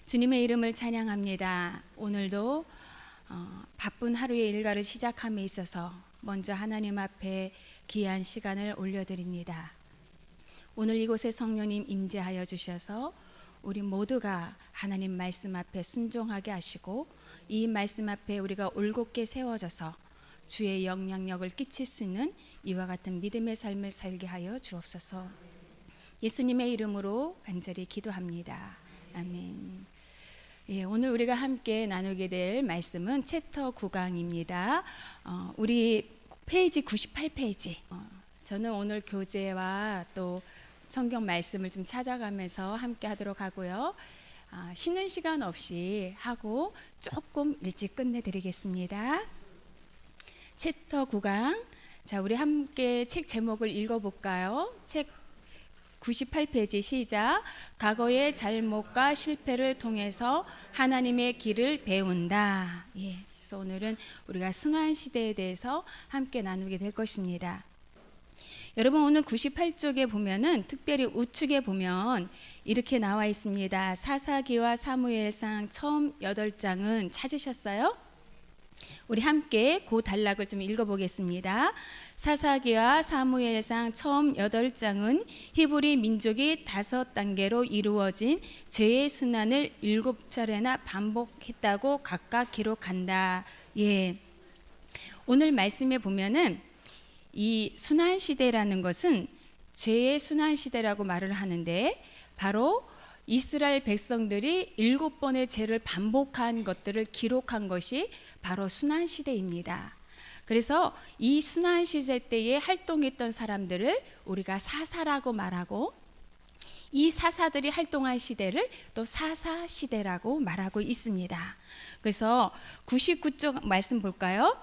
주님의 이름을 찬양합니다. 오늘도 바쁜 하루의 일과를 시작함에 있어서 먼저 하나님 앞에 귀한 시간을 올려드립니다. 오늘 이곳에 성령님 임재하여 주셔서 우리 모두가 하나님 말씀 앞에 순종하게 하시고 이 말씀 앞에 우리가 올곧게 세워져서 주의 영향력을 끼칠 수 있는 이와 같은 믿음의 삶을 살게 하여 주옵소서. 예수님의 이름으로 간절히 기도합니다. 아멘. 예, 오늘 우리가 함께 나누게 될 말씀은 챕터 9강입니다. 우리 페이지 98페이지. 저는 오늘 교재와 또 성경 말씀을 좀 찾아가면서 함께 하도록 하고요. 쉬는 시간 없이 하고 조금 일찍 끝내드리겠습니다. 챕터 9강. 자, 우리 함께 책 제목을 읽어볼까요? 책 98페이지 시작. 과거의 잘못과 실패를 통해서 하나님의 길을 배운다. 예, 그래서 오늘은 우리가 순환 시대에 대해서 함께 나누게 될 것입니다. 여러분, 오늘 98쪽에 보면은 특별히 우측에 보면 이렇게 나와 있습니다. 사사기와 사무엘상 처음 8장은 찾으셨어요? 우리 함께 그 단락을 좀 읽어보겠습니다. 사사기와 사무엘상 처음 8장은 히브리 민족이 5단계로 이루어진 죄의 순환을 7차례나 반복했다고 각각 기록한다. 예. 오늘 말씀에 보면은 이 순환 시대라는 것은 죄의 순환 시대라고 말을 하는데 바로 이스라엘 백성들이 7번의 죄를 반복한 것들을 기록한 것이 바로 순환 시대입니다. 그래서 이 순환 시대 때에 활동했던 사람들을 우리가 사사라고 말하고 이 사사들이 활동한 시대를 또 사사 시대라고 말하고 있습니다. 그래서 99쪽 말씀 볼까요?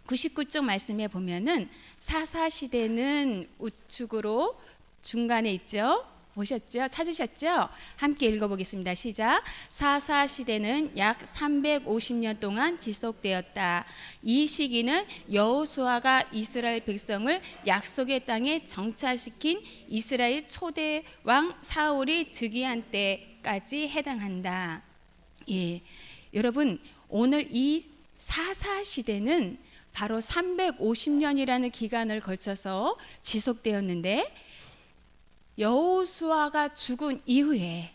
99쪽 말씀에 보면은 사사 시대는 우측으로 중간에 있죠. 보셨죠? 찾으셨죠? 함께 읽어보겠습니다. 시작. 사사 시대는 약 350년 동안 지속되었다. 이 시기는 여호수아가 이스라엘 백성을 약속의 땅에 정착시킨 이스라엘 초대 왕 사울이 즉위한 때까지 해당한다. 예, 여러분, 오늘 이 사사 시대는 바로 350년이라는 기간을 거쳐서 지속되었는데 여호수아가 죽은 이후에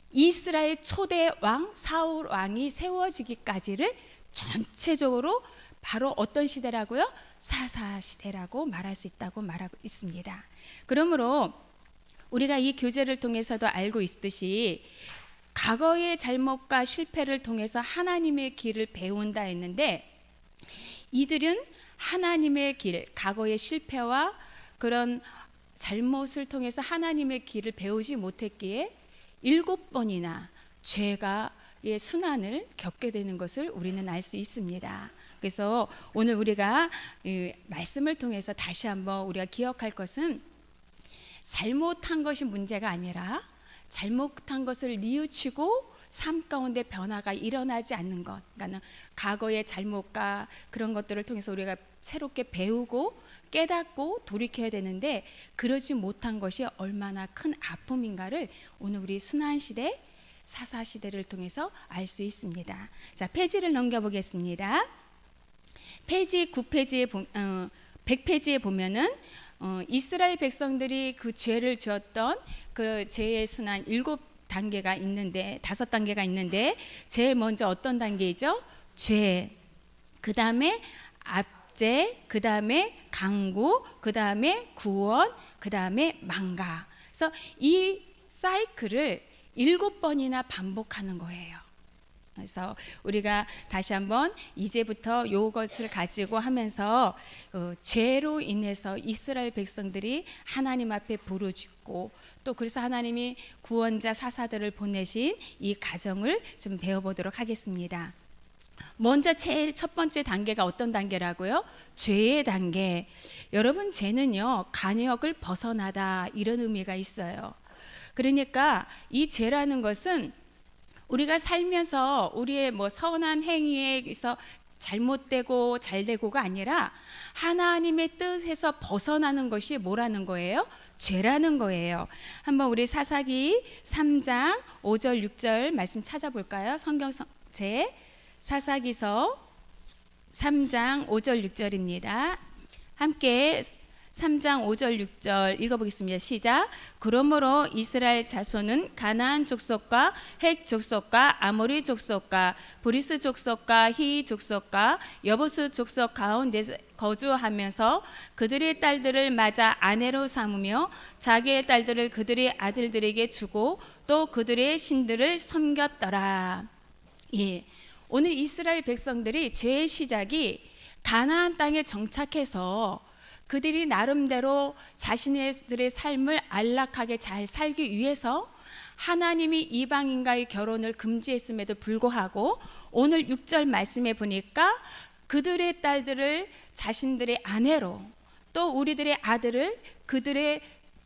이스라엘 초대 왕 사울 왕이 세워지기까지를 전체적으로 바로 어떤 시대라고요? 사사 시대라고 말할 수 있다고 말하고 있습니다. 그러므로 우리가 이 교재를 통해서도 알고 있듯이 과거의 잘못과 실패를 통해서 하나님의 길을 배운다 했는데 이들은 하나님의 길, 과거의 실패와 그런 잘못을 통해서 하나님의 길을 배우지 못했기에 7번이나 죄가의 순환을 겪게 되는 것을 우리는 알 수 있습니다. 그래서 오늘 우리가 말씀을 통해서 다시 한번 우리가 기억할 것은 잘못한 것이 문제가 아니라 잘못한 것을 뉘우치고 삶 가운데 변화가 일어나지 않는 것, 그러니까 과거의 잘못과 그런 것들을 통해서 우리가 새롭게 배우고 깨닫고 돌이켜야 되는데 그러지 못한 것이 얼마나 큰 아픔인가를 오늘 우리 순환시대, 사사시대를 통해서 알 수 있습니다. 자, 페이지를 넘겨보겠습니다. 페이지 9페이지에 100페이지에 보면은 이스라엘 백성들이 그 죄를 지었던 그 죄의 순환 7단계가 있는데 5단계가 있는데 제일 먼저 어떤 단계이죠? 죄, 그 다음에 압제, 그 다음에 강구, 그 다음에 구원, 그 다음에 망가. 그래서 이 사이클을 7번이나 반복하는 거예요. 그래서 우리가 다시 한번 이제부터 이것을 가지고 하면서 죄로 인해서 이스라엘 백성들이 하나님 앞에 부르짖고 또 그래서 하나님이 구원자 사사들을 보내신 이 과정을 좀 배워보도록 하겠습니다. 먼저 제일 첫 번째 단계가 어떤 단계라고요? 죄의 단계. 여러분, 죄는요 간역을 벗어나다 이런 의미가 있어요. 그러니까 이 죄라는 것은 우리가 살면서 우리의 뭐 선한 행위에서 잘못되고 잘되고가 아니라 하나님의 뜻에서 벗어나는 것이 뭐라는 거예요? 죄라는 거예요. 한번 우리 사사기 3장 5절 6절 말씀 찾아볼까요? 성경제 사사기서 3장 5절 6절입니다. 함께 3장 5절 6절 읽어보겠습니다. 시작. 그러므로 이스라엘 자손은 가나안 족속과 헷 족속과 아모리 족속과 브리스 족속과 히 족속과 여부스 족속 가운데 거주하면서 그들의 딸들을 맞아 아내로 삼으며 자기의 딸들을 그들의 아들들에게 주고 또 그들의 신들을 섬겼더라. 예, 오늘 이스라엘 백성들이 죄의 시작이 가나안 땅에 정착해서 그들이 나름대로 자신들의 삶을 안락하게 잘 살기 위해서 하나님이 이방인과의 결혼을 금지했음에도 불구하고 오늘 6절 말씀에 보니까 그들의 딸들을 자신들의 아내로 또 우리들의 아들을 그들의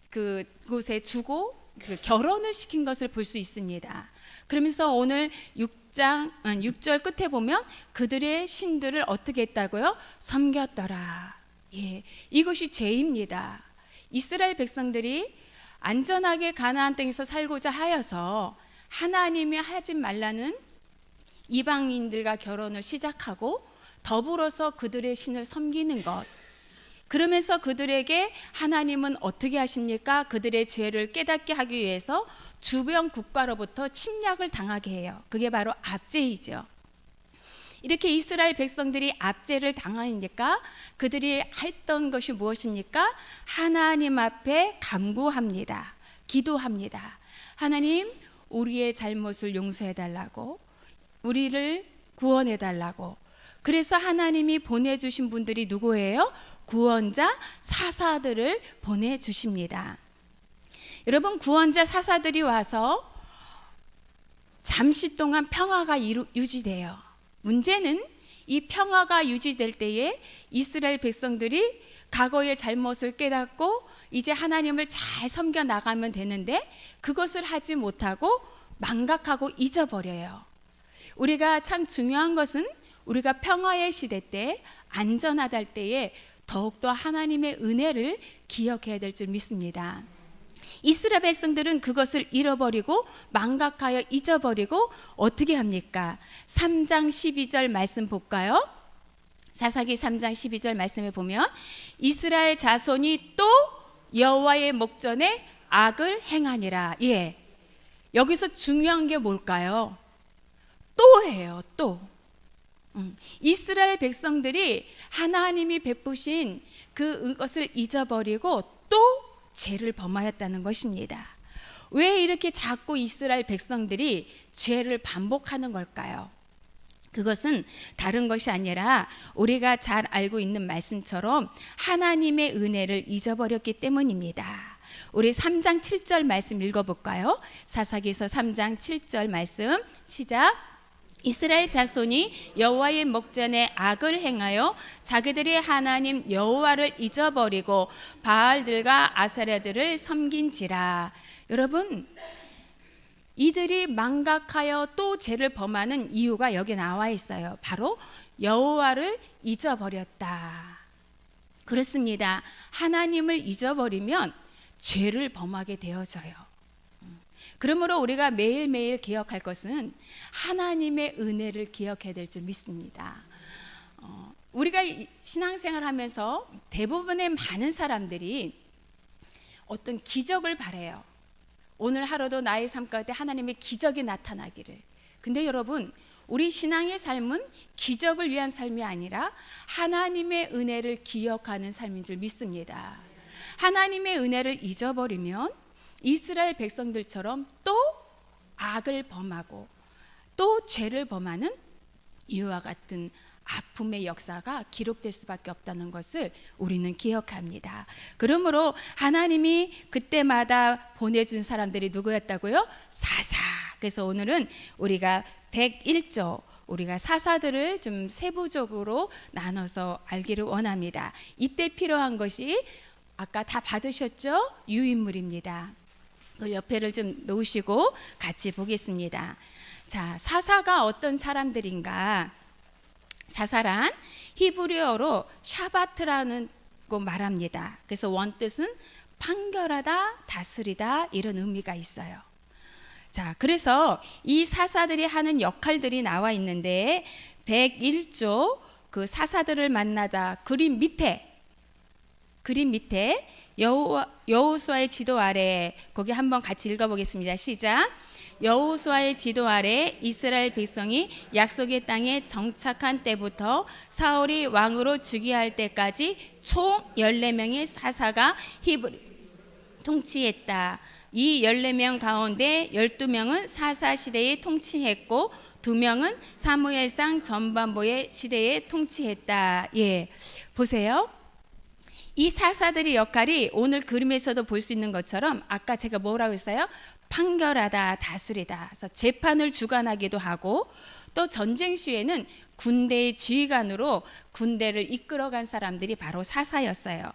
그곳에 주고 결혼을 시킨 것을 볼 수 있습니다. 그러면서 오늘 6절 끝에 보면 그들의 신들을 어떻게 했다고요? 섬겼더라. 예, 이것이 죄입니다. 이스라엘 백성들이 안전하게 가나안 땅에서 살고자 하여서 하나님이 하지 말라는 이방인들과 결혼을 시작하고 더불어서 그들의 신을 섬기는 것. 그러면서 그들에게 하나님은 어떻게 하십니까? 그들의 죄를 깨닫게 하기 위해서 주변 국가로부터 침략을 당하게 해요. 그게 바로 압제이죠. 이렇게 이스라엘 백성들이 압제를 당하니까 그들이 했던 것이 무엇입니까? 하나님 앞에 간구합니다. 기도합니다. 하나님, 우리의 잘못을 용서해 달라고, 우리를 구원해 달라고. 그래서 하나님이 보내주신 분들이 누구예요? 구원자 사사들을 보내주십니다. 여러분, 구원자 사사들이 와서 잠시 동안 평화가 유지돼요. 문제는 이 평화가 유지될 때에 이스라엘 백성들이 과거의 잘못을 깨닫고 이제 하나님을 잘 섬겨 나가면 되는데 그것을 하지 못하고 망각하고 잊어버려요. 우리가 참 중요한 것은 우리가 평화의 시대 때 안전하다 할 때에 더욱더 하나님의 은혜를 기억해야 될 줄 믿습니다. 이스라엘 백성들은 그것을 잃어버리고 망각하여 잊어버리고 어떻게 합니까? 3장 12절 말씀 볼까요? 사사기 3장 12절 말씀에 보면 이스라엘 자손이 또 여호와의 목전에 악을 행하니라. 예, 여기서 중요한 게 뭘까요? 또예요. 또 이스라엘 백성들이 하나님이 베푸신 그것을 잊어버리고 또 죄를 범하였다는 것입니다. 왜 이렇게 자꾸 이스라엘 백성들이 죄를 반복하는 걸까요? 그것은 다른 것이 아니라 우리가 잘 알고 있는 말씀처럼 하나님의 은혜를 잊어버렸기 때문입니다. 우리 3장 7절 말씀 읽어볼까요? 사사기서 3장 7절 말씀 시작. 이스라엘 자손이 여호와의 목전에 악을 행하여 자기들의 하나님 여호와를 잊어버리고 바알들과 아세라들을 섬긴지라. 여러분, 이들이 망각하여 또 죄를 범하는 이유가 여기 나와 있어요. 바로 여호와를 잊어버렸다. 그렇습니다. 하나님을 잊어버리면 죄를 범하게 되어져요. 그러므로 우리가 매일매일 기억할 것은 하나님의 은혜를 기억해야 될 줄 믿습니다. 우리가 신앙생활 하면서 대부분의 많은 사람들이 어떤 기적을 바라요. 오늘 하루도 나의 삶 가운데 하나님의 기적이 나타나기를. 근데 여러분, 우리 신앙의 삶은 기적을 위한 삶이 아니라 하나님의 은혜를 기억하는 삶인 줄 믿습니다. 하나님의 은혜를 잊어버리면 이스라엘 백성들처럼 또 악을 범하고 또 죄를 범하는 이와 같은 아픔의 역사가 기록될 수밖에 없다는 것을 우리는 기억합니다. 그러므로 하나님이 그때마다 보내준 사람들이 누구였다고요? 사사. 그래서 오늘은 우리가 101조 우리가 사사들을 좀 세부적으로 나눠서 알기를 원합니다. 이때 필요한 것이 아까 다 받으셨죠? 유인물입니다. 그 옆에를 좀 놓으시고 같이 보겠습니다. 자, 사사가 어떤 사람들인가? 사사란 히브리어로 샤바트라는 거 말합니다. 그래서 원뜻은 판결하다, 다스리다 이런 의미가 있어요. 자, 그래서 이 사사들이 하는 역할들이 나와 있는데 101조 그 사사들을 만나다 그림 밑에 여호수아의 지도 아래 거기 한번 같이 읽어보겠습니다. 시작. 여호수아의 지도 아래 이스라엘 백성이 약속의 땅에 정착한 때부터 사울이 왕으로 즉위할 때까지 총 14명의 사사가 히브리 통치했다. 이 14명 가운데 12명은 사사 시대에 통치했고 2명은 사무엘상 전반부의 시대에 통치했다. 예, 보세요. 이 사사들의 역할이 오늘 그림에서도 볼 수 있는 것처럼 아까 제가 뭐라고 했어요? 판결하다, 다스리다. 그래서 재판을 주관하기도 하고 또 전쟁 시에는 군대의 지휘관으로 군대를 이끌어간 사람들이 바로 사사였어요.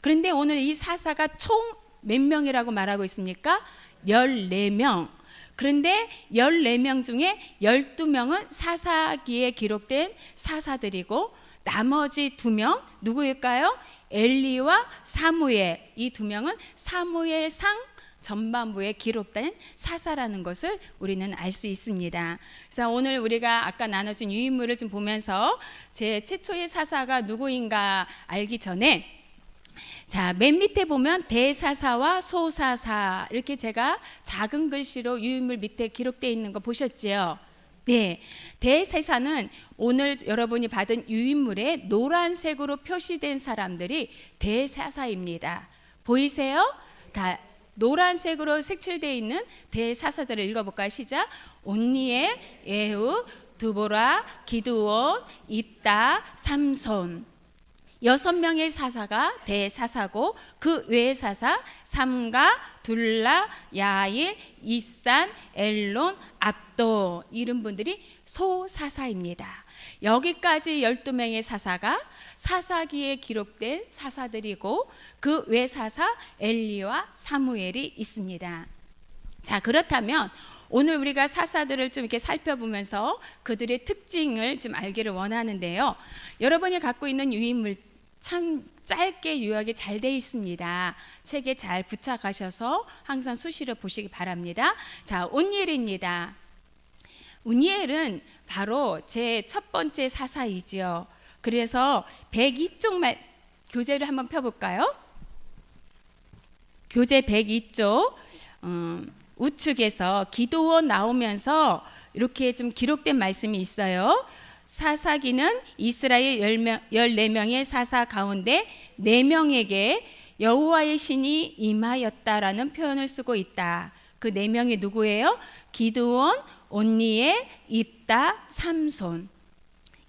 그런데 오늘 이 사사가 총 몇 명이라고 말하고 있습니까? 14명. 그런데 14명 중에 12명은 사사기에 기록된 사사들이고 나머지 2명 누구일까요? 엘리와 사무엘. 이 2명은 사무엘상 전반부에 기록된 사사라는 것을 우리는 알 수 있습니다. 그래서 오늘 우리가 아까 나눠준 유인물을 좀 보면서 제 최초의 사사가 누구인가 알기 전에 자, 맨 밑에 보면 대사사와 소사사 이렇게 제가 작은 글씨로 유인물 밑에 기록되어 있는 거 보셨지요? 네, 대사사는 오늘 여러분이 받은 유인물에 노란색으로 표시된 사람들이 대사사입니다. 보이세요? 다 노란색으로 색칠되어 있는 대사사들을 읽어볼까요? 시작. 온니엘, 예후, 두보라, 기드온, 입다, 삼손 6명의 사사가 대사사고 그 외의 사사 삼가, 둘라, 야일, 입산, 엘론, 압도 이런 분들이 소사사입니다. 여기까지 12명의 사사가 사사기에 기록된 사사들이고 그 외 사사 엘리와 사무엘이 있습니다. 자, 그렇다면 오늘 우리가 사사들을 좀 이렇게 살펴보면서 그들의 특징을 좀 알기를 원하는데요. 여러분이 갖고 있는 유인물 참 짧게 요약이 잘 되어 있습니다. 책에 잘 부착하셔서 항상 수시로 보시기 바랍니다. 자, 온니엘입니다. 온니엘은 바로 제 첫 번째 사사이지요. 그래서 102쪽 교재를 한번 펴볼까요? 교재 102쪽 우측에서 기드온 나오면서 이렇게 좀 기록된 말씀이 있어요. 사사기는 이스라엘 14명의 사사 가운데 4명에게 여호와의 신이 임하였다라는 표현을 쓰고 있다. 그 4명이 누구예요? 기드온, 온니엘, 입다, 삼손.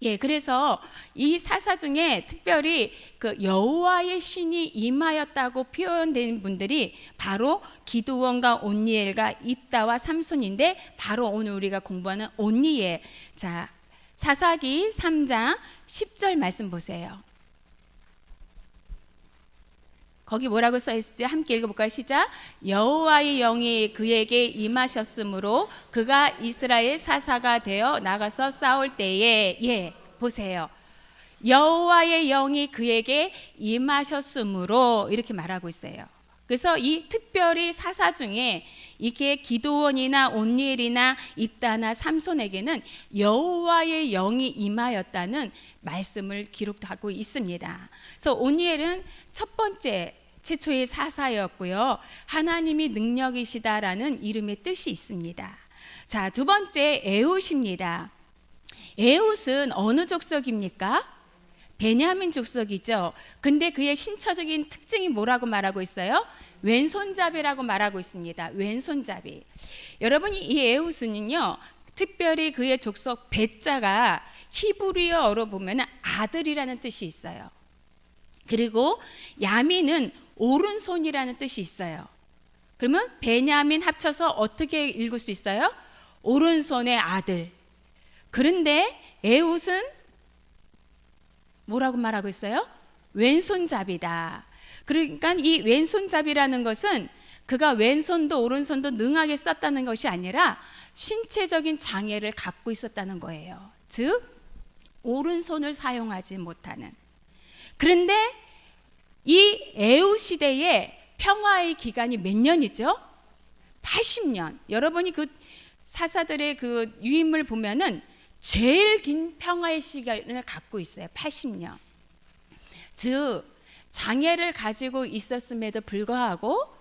예, 그래서 이 사사 중에 특별히 그 여호와의 신이 임하였다고 표현된 분들이 바로 기드온과 온니엘과 입다와 삼손인데 바로 오늘 우리가 공부하는 온니엘. 자, 사사기 3장 10절 말씀 보세요. 거기 뭐라고 써 있을지 함께 읽어볼까요? 시작. 여호와의 영이 그에게 임하셨으므로 그가 이스라엘 사사가 되어 나가서 싸울 때에 예, 보세요. 여호와의 영이 그에게 임하셨으므로 이렇게 말하고 있어요. 그래서 이 특별히 사사 중에 이게 기드온이나 온니엘이나 입다나 삼손에게는 여호와의 영이 임하였다는 말씀을 기록하고 있습니다. 그래서 온니엘은 첫 번째 최초의 사사였고요. 하나님이 능력이시다라는 이름의 뜻이 있습니다. 자, 두 번째 에훗입니다. 에훗은 어느 족속입니까? 베냐민 족속이죠. 근데 그의 신처적인 특징이 뭐라고 말하고 있어요? 왼손잡이라고 말하고 있습니다. 왼손잡이. 여러분이 이 에훗은요, 특별히 그의 족속 베자가 히브리어로 보면 아들이라는 뜻이 있어요. 그리고 야민은 오른손이라는 뜻이 있어요. 그러면 베냐민 합쳐서 어떻게 읽을 수 있어요? 오른손의 아들. 그런데 에훗은 뭐라고 말하고 있어요? 왼손잡이다. 그러니까 이 왼손잡이라는 것은 그가 왼손도 오른손도 능하게 썼다는 것이 아니라 신체적인 장애를 갖고 있었다는 거예요. 즉 오른손을 사용하지 못하는. 그런데 이 애후 시대의 평화의 기간이 몇 년이죠? 80년. 여러분이 그 사사들의 그 유인물 보면은 제일 긴 평화의 시간을 갖고 있어요. 80년. 즉 장애를 가지고 있었음에도 불구하고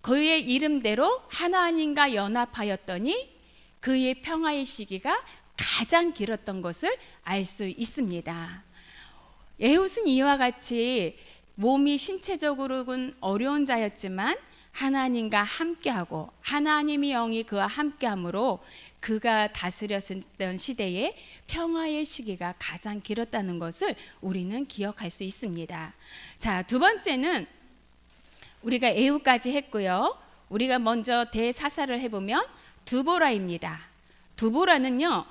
그의 이름대로 하나님과 연합하였더니 그의 평화의 시기가 가장 길었던 것을 알 수 있습니다. 에훗은 이와 같이 몸이 신체적으로는 어려운 자였지만 하나님과 함께하고 하나님의 영이 그와 함께함으로 그가 다스렸던 시대에 평화의 시기가 가장 길었다는 것을 우리는 기억할 수 있습니다. 자, 두 번째는 우리가 에훗까지 했고요. 우리가 먼저 대사사를 해보면 드보라입니다. 드보라는요,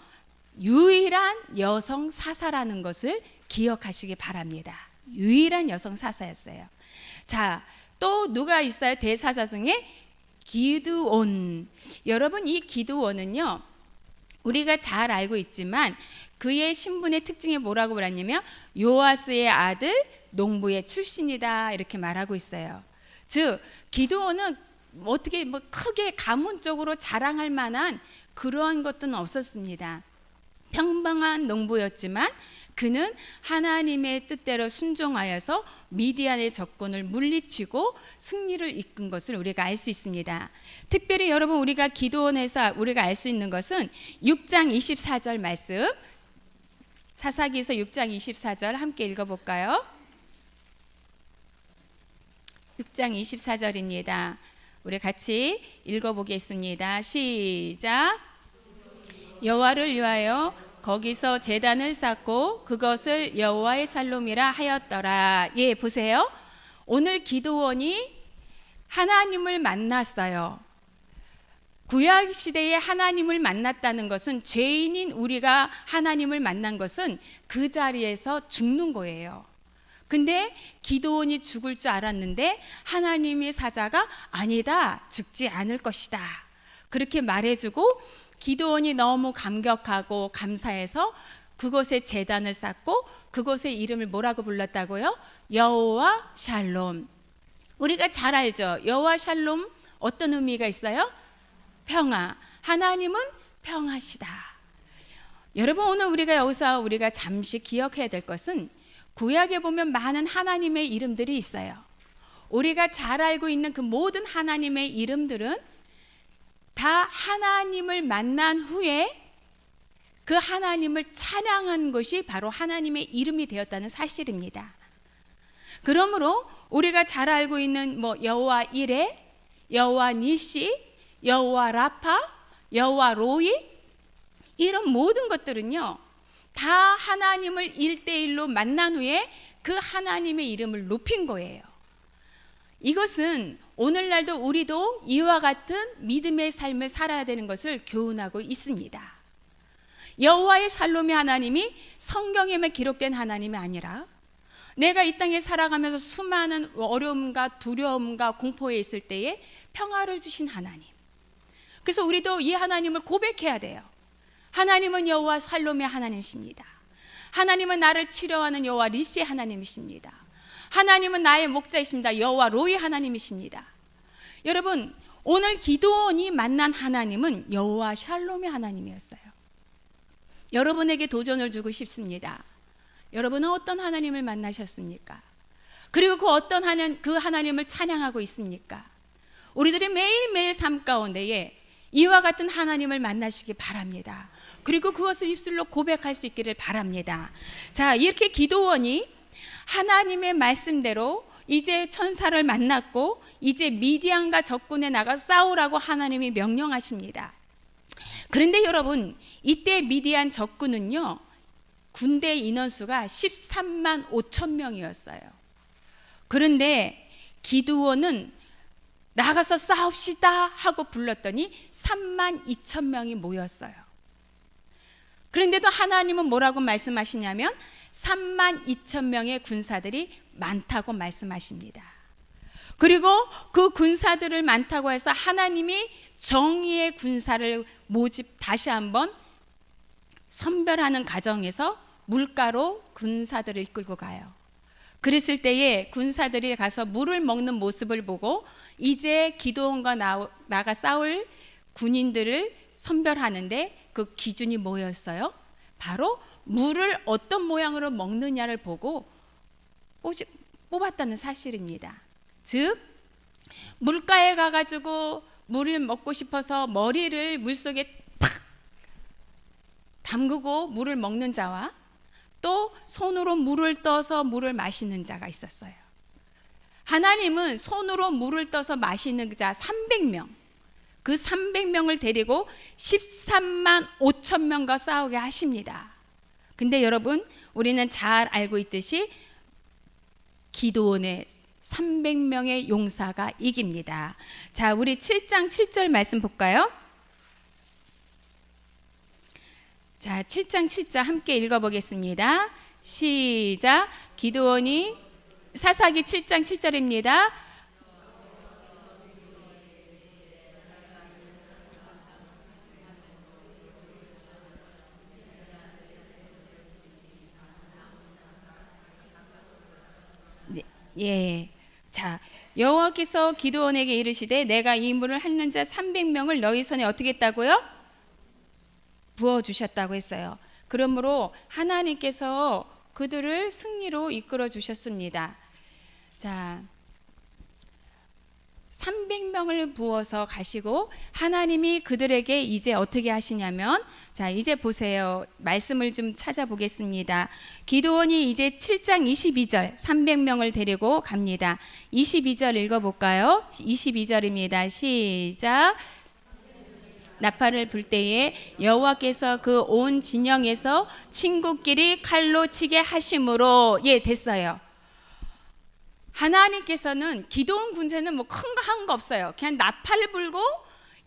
유일한 여성 사사라는 것을 기억하시기 바랍니다. 유일한 여성 사사였어요. 자, 또 누가 있어요? 대사사 중에 기드온. 여러분, 이 기드온은요, 우리가 잘 알고 있지만 그의 신분의 특징이 뭐라고 말하냐면 요아스의 아들 농부의 출신이다, 이렇게 말하고 있어요. 즉 기드온은 어떻게 뭐 크게 가문적으로 자랑할 만한 그러한 것은 없었습니다. 평범한 농부였지만 그는 하나님의 뜻대로 순종하여서 미디안의 적군을 물리치고 승리를 이끈 것을 우리가 알 수 있습니다. 특별히 여러분, 우리가 기드온에서 우리가 알 수 있는 것은 6장 24절 말씀, 사사기서 6장 24절 함께 읽어볼까요? 6장 24절입니다. 우리 같이 읽어보겠습니다. 시작. 여호와를 위하여 거기서 제단을 쌓고 그것을 여호와의 살롬이라 하였더라. 예, 보세요. 오늘 기드온이 하나님을 만났어요. 구약 시대에 하나님을 만났다는 것은, 죄인인 우리가 하나님을 만난 것은 그 자리에서 죽는 거예요. 근데 기드온이 죽을 줄 알았는데 하나님의 사자가 아니다, 죽지 않을 것이다, 그렇게 말해주고 기드온이 너무 감격하고 감사해서 그곳에 제단을 쌓고 그곳의 이름을 뭐라고 불렀다고요? 여호와 샬롬. 우리가 잘 알죠. 여호와 샬롬 어떤 의미가 있어요? 평화. 하나님은 평화시다. 여러분, 오늘 우리가 여기서 우리가 잠시 기억해야 될 것은 구약에 보면 많은 하나님의 이름들이 있어요. 우리가 잘 알고 있는 그 모든 하나님의 이름들은 다 하나님을 만난 후에 그 하나님을 찬양한 것이 바로 하나님의 이름이 되었다는 사실입니다. 그러므로 우리가 잘 알고 있는 뭐 여호와 이레, 여호와 니시, 여호와 라파, 여호와 로이, 이런 모든 것들은요 다 하나님을 1대1로 만난 후에 그 하나님의 이름을 높인 거예요. 이것은 오늘날도 우리도 이와 같은 믿음의 삶을 살아야 되는 것을 교훈하고 있습니다. 여호와의 샬롬의 하나님이 성경에만 기록된 하나님이 아니라 내가 이 땅에 살아가면서 수많은 어려움과 두려움과 공포에 있을 때에 평화를 주신 하나님. 그래서 우리도 이 하나님을 고백해야 돼요. 하나님은 여호와 샬롬의 하나님이십니다. 하나님은 나를 치료하는 여호와 리시의 하나님이십니다. 하나님은 나의 목자이십니다. 여호와 로이 하나님이십니다. 여러분, 오늘 기드온이 만난 하나님은 여호와 샬롬의 하나님이었어요. 여러분에게 도전을 주고 싶습니다. 여러분은 어떤 하나님을 만나셨습니까? 그리고 그 어떤 그 하나님을 찬양하고 있습니까? 우리들이 매일매일 삶 가운데에 이와 같은 하나님을 만나시기 바랍니다. 그리고 그것을 입술로 고백할 수 있기를 바랍니다. 자, 이렇게 기드온이 하나님의 말씀대로 이제 천사를 만났고 이제 미디안과 적군에 나가 싸우라고 하나님이 명령하십니다. 그런데 여러분, 이때 미디안 적군은요 군대 인원수가 13만 5천 명이었어요. 그런데 기드온은 나가서 싸웁시다 하고 불렀더니 3만 2천 명이 모였어요. 그런데도 하나님은 뭐라고 말씀하시냐면 3만 2천 명의 군사들이 많다고 말씀하십니다. 그리고 그 군사들을 많다고 해서 하나님이 정의의 군사를 모집 다시 한번 선별하는 과정에서 물가로 군사들을 이끌고 가요. 그랬을 때에 군사들이 가서 물을 먹는 모습을 보고 이제 기드온과 나가 싸울 군인들을 선별하는데 그 기준이 뭐였어요? 바로 물을 어떤 모양으로 먹느냐를 보고 뽑았다는 사실입니다. 즉 물가에 가가지고 물을 먹고 싶어서 머리를 물속에 팍 담그고 물을 먹는 자와 또 손으로 물을 떠서 물을 마시는 자가 있었어요. 하나님은 손으로 물을 떠서 마시는 자 300명, 그 300명을 데리고 13만 5천 명과 싸우게 하십니다. 근데 여러분, 우리는 잘 알고 있듯이 기드온의 300명의 용사가 이깁니다. 자, 우리 7장 7절 말씀 볼까요? 자, 7장 7절 함께 읽어보겠습니다. 시작. 기드온이 사사기 7장 7절입니다. 네, 예. 자, 여호와께서 기드온에게 이르시되 내가 이 물을 핥는 자 300명을 너희 손에 어떻게 했다고요? 부어 주셨다고 했어요. 그러므로 하나님께서 그들을 승리로 이끌어 주셨습니다. 자, 300명을 부어서 가시고 하나님이 그들에게 이제 어떻게 하시냐면, 자, 이제 보세요. 말씀을 좀 찾아보겠습니다. 기드온이 이제 7장 22절 300명을 데리고 갑니다. 22절 읽어볼까요? 22절입니다. 시작. 나팔을 불 때에 여호와께서 그 온 진영에서 친구끼리 칼로 치게 하심으로, 예, 됐어요. 하나님께서는 기드온 군세는 뭐 큰 거 한 거 없어요. 그냥 나팔을 불고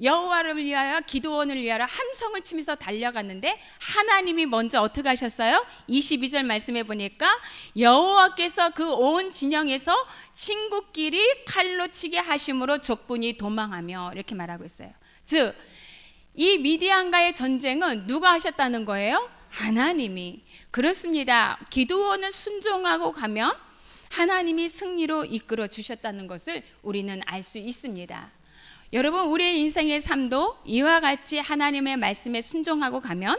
여호와를 위하여 기드온을 위하여 함성을 치면서 달려갔는데 하나님이 먼저 어떻게 하셨어요? 22절 말씀해 보니까 여호와께서 그 온 진영에서 친구끼리 칼로 치게 하심으로 적군이 도망하며, 이렇게 말하고 있어요. 즉 이 미디안과의 전쟁은 누가 하셨다는 거예요? 하나님이. 그렇습니다. 기드온은 순종하고 가면 하나님이 승리로 이끌어 주셨다는 것을 우리는 알 수 있습니다. 여러분, 우리의 인생의 삶도 이와 같이 하나님의 말씀에 순종하고 가면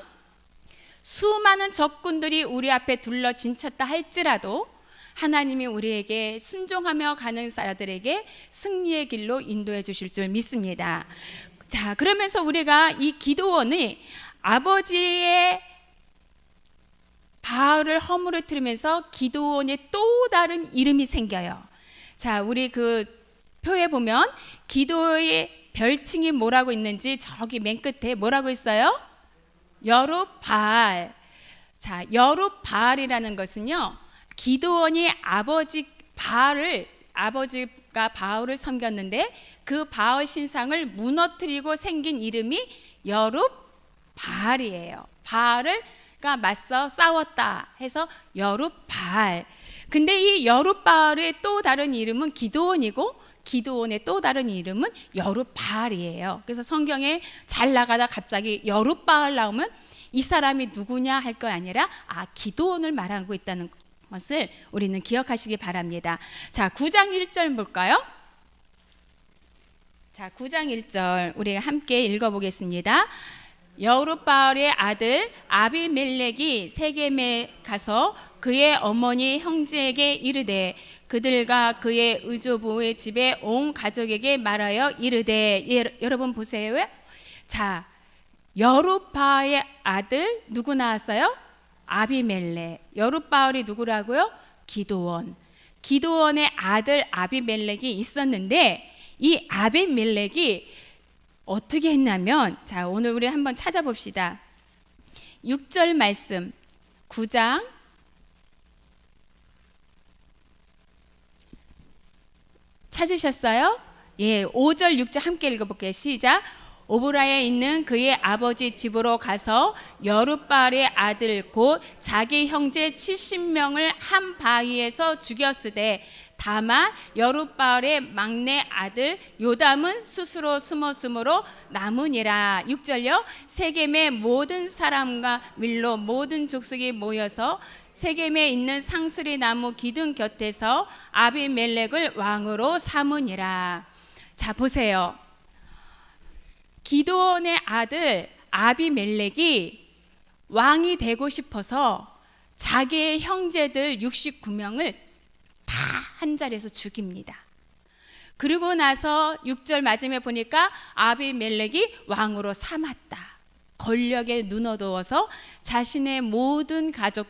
수많은 적군들이 우리 앞에 둘러 진쳤다 할지라도 하나님이 우리에게 순종하며 가는 자들에게 승리의 길로 인도해 주실 줄 믿습니다. 자, 그러면서 우리가 이 기드온이 아버지의 바알을 허물어뜨리면서 기드온의 또 다른 이름이 생겨요. 자, 우리 그 표에 보면 기드온의 별칭이 뭐라고 있는지 저기 맨 끝에 뭐라고 있어요? 여룹바알. 자, 여룹바알이라는 것은요, 기드온이 아버지가 바알을 섬겼는데 그 바알 신상을 무너뜨리고 생긴 이름이 여룹바알이에요. 바알을 맞서 싸웠다 해서 여룹바알. 근데 이 여룹바알의 또 다른 이름은 기드온이고 기드온의 또 다른 이름은 여룹바알이에요. 그래서 성경에 잘 나가다 갑자기 여룹바알 나오면 이 사람이 누구냐 할 거 아니라 기드온을 말하고 있다는 것을 우리는 기억하시기 바랍니다. 자, 9장 1절 볼까요? 자, 9장 1절 우리가 함께 읽어보겠습니다. 여룹바알의 아들 아비멜렉이 세겜에 가서 그의 어머니 형제에게 이르되 그들과 그의 의조부의 집에 온 가족에게 말하여 이르되, 여러분 보세요. 자, 여룹바알의 아들 누구 나왔어요? 아비멜렉. 여룹바알이 누구라고요? 기드온. 기드온의 아들 아비멜렉이 있었는데 이 아비멜렉이 어떻게 했냐면, 자, 오늘 우리 한번 찾아봅시다. 6절 말씀 9장 찾으셨어요? 예, 5절 6절 함께 읽어볼게요. 시작. 오브라에 있는 그의 아버지 집으로 가서 여룻바알의 아들 곧 자기 형제 70명을 한 바위에서 죽였으되 다만 여룻바알의 막내 아들 요담은 스스로 숨었으므로 남으니라. 6절요. 세겜의 모든 사람과 밀로 모든 족속이 모여서 세겜에 있는 상수리 나무 기둥 곁에서 아비멜렉을 왕으로 삼으니라. 자, 보세요. 기드온의 아들 아비멜렉이 왕이 되고 싶어서 자기의 형제들 69명을 다 한 자리에서 죽입니다. 그리고 나서 6절 마지막에 보니까 아비멜렉이 왕으로 삼았다. 권력에 눈어두어서 자신의 모든 가족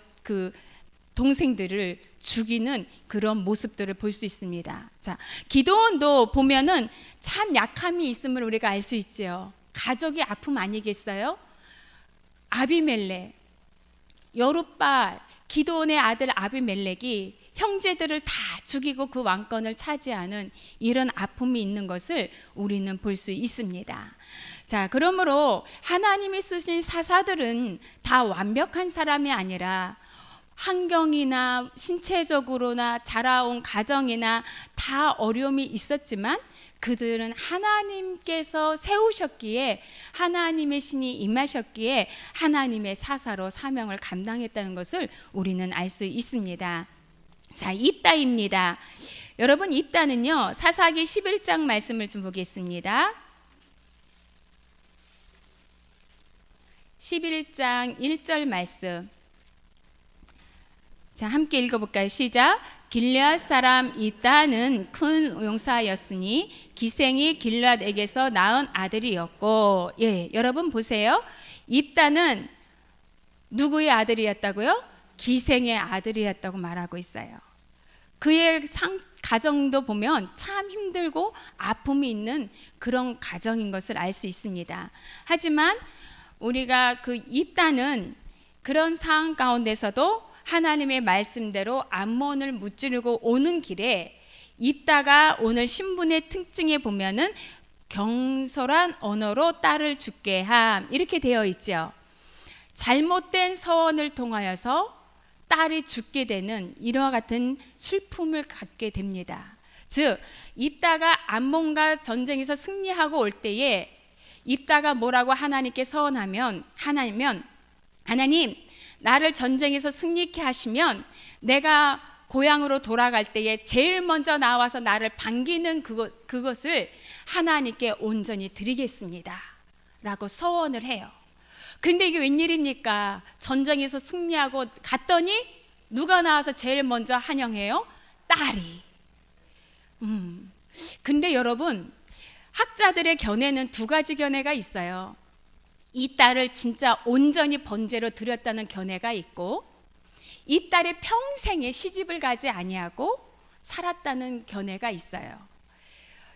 동생들을 죽이는 그런 모습들을 볼 수 있습니다. 자, 기드온도 보면은 참 약함이 있음을 우리가 알 수 있지요. 가족이 아픔 아니겠어요? 아비멜렉, 여룻바알, 기드온의 아들 아비멜렉이 형제들을 다 죽이고 그 왕권을 차지하는 이런 아픔이 있는 것을 우리는 볼 수 있습니다. 자, 그러므로 하나님이 쓰신 사사들은 다 완벽한 사람이 아니라 환경이나 신체적으로나 자라온 가정이나 다 어려움이 있었지만 그들은 하나님께서 세우셨기에 하나님의 신이 임하셨기에 하나님의 사사로 사명을 감당했다는 것을 우리는 알 수 있습니다. 자, 입다입니다. 여러분, 입다는요, 사사기 11장 말씀을 좀 보겠습니다. 11장 1절 말씀. 자, 함께 읽어볼까요? 시작. 길앗 사람 입다는 큰 용사였으니 기생이 길앗에게서 낳은 아들이었고, 예, 여러분 보세요. 입다는 누구의 아들이었다고요? 기생의 아들이었다고 말하고 있어요. 그의 가정도 보면 참 힘들고 아픔이 있는 그런 가정인 것을 알 수 있습니다. 하지만 우리가 그 입다는 그런 상황 가운데서도 하나님의 말씀대로 암몬을 무찌르고 오는 길에 입다가 오늘 신분의 특징에 보면은 경솔한 언어로 딸을 죽게 함 이렇게 되어 있죠. 잘못된 서원을 통하여서 딸이 죽게 되는 이와 같은 슬픔을 갖게 됩니다. 즉 입다가 암몬과 전쟁에서 승리하고 올 때에 입다가 뭐라고 하나님께 서원하면 하나님 나를 전쟁에서 승리케 하시면 내가 고향으로 돌아갈 때에 제일 먼저 나와서 나를 반기는 그것을 하나님께 온전히 드리겠습니다 라고 서원을 해요. 근데 이게 웬일입니까? 전쟁에서 승리하고 갔더니 누가 나와서 제일 먼저 환영해요? 딸이. 근데 여러분, 학자들의 견해는 두 가지 견해가 있어요. 이 딸을 진짜 온전히 번제로 드렸다는 견해가 있고, 이 딸의 평생에 시집을 가지 아니하고 살았다는 견해가 있어요.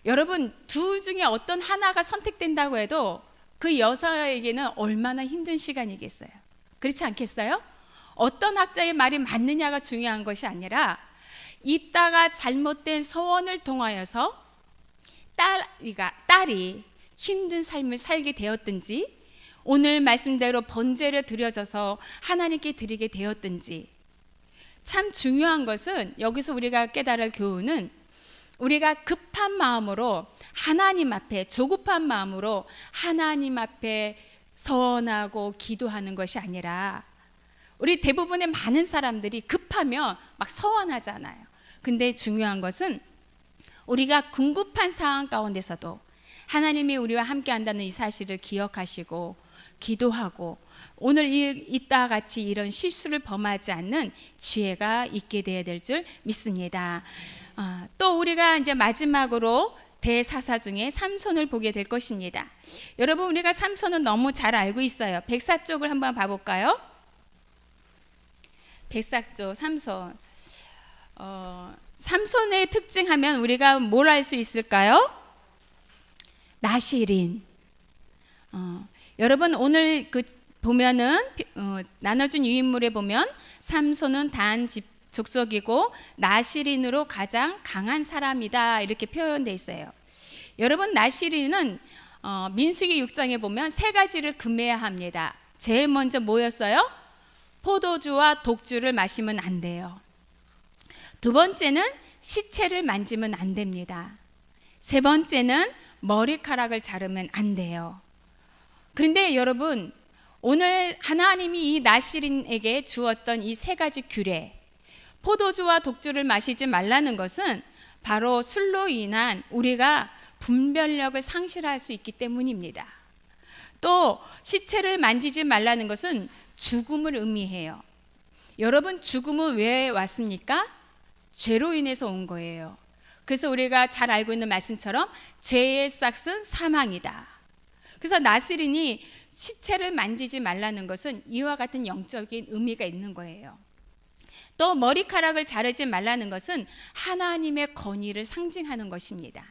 여러분, 둘 중에 어떤 하나가 선택된다고 해도 그 여자에게는 얼마나 힘든 시간이겠어요. 그렇지 않겠어요? 어떤 학자의 말이 맞느냐가 중요한 것이 아니라 입다가 잘못된 서원을 통하여서 딸이 힘든 삶을 살게 되었든지 오늘 말씀대로 번제를 드려져서 하나님께 드리게 되었든지, 참 중요한 것은 여기서 우리가 깨달을 교훈은 우리가 급한 마음으로 하나님 앞에, 조급한 마음으로 하나님 앞에 서원하고 기도하는 것이 아니라, 우리 대부분의 많은 사람들이 급하면 막 서원하잖아요. 근데 중요한 것은 우리가 궁급한 상황 가운데서도 하나님이 우리와 함께 한다는 이 사실을 기억하시고 기도하고 오늘 이따 같이 이런 실수를 범하지 않는 지혜가 있게 되어야 될 줄 믿습니다. 또 우리가 이제 마지막으로 대사사 중에 삼손을 보게 될 것입니다. 여러분, 우리가 삼손은 너무 잘 알고 있어요. 백사 쪽을 한번 봐볼까요? 백사쪽 삼손. 삼손의 특징하면 우리가 뭘 알 수 있을까요? 나실인. 여러분, 오늘 보면은 나눠준 유인물에 보면 삼손은 단 족속이고 나실인으로 가장 강한 사람이다 이렇게 표현되어 있어요. 여러분, 나실인은 민수기 6장에 보면 세 가지를 금해야 합니다. 제일 먼저 뭐였어요? 포도주와 독주를 마시면 안 돼요. 두 번째는 시체를 만지면 안 됩니다. 세 번째는 머리카락을 자르면 안 돼요. 그런데 여러분, 오늘 하나님이 이 나실인에게 주었던 이 세 가지 규례, 포도주와 독주를 마시지 말라는 것은 바로 술로 인한 우리가 분별력을 상실할 수 있기 때문입니다. 또 시체를 만지지 말라는 것은 죽음을 의미해요. 여러분, 죽음은 왜 왔습니까? 죄로 인해서 온 거예요. 그래서 우리가 잘 알고 있는 말씀처럼 죄의 싹은 사망이다. 그래서 나스린이 시체를 만지지 말라는 것은 이와 같은 영적인 의미가 있는 거예요. 또 머리카락을 자르지 말라는 것은 하나님의 건의를 상징하는 것입니다.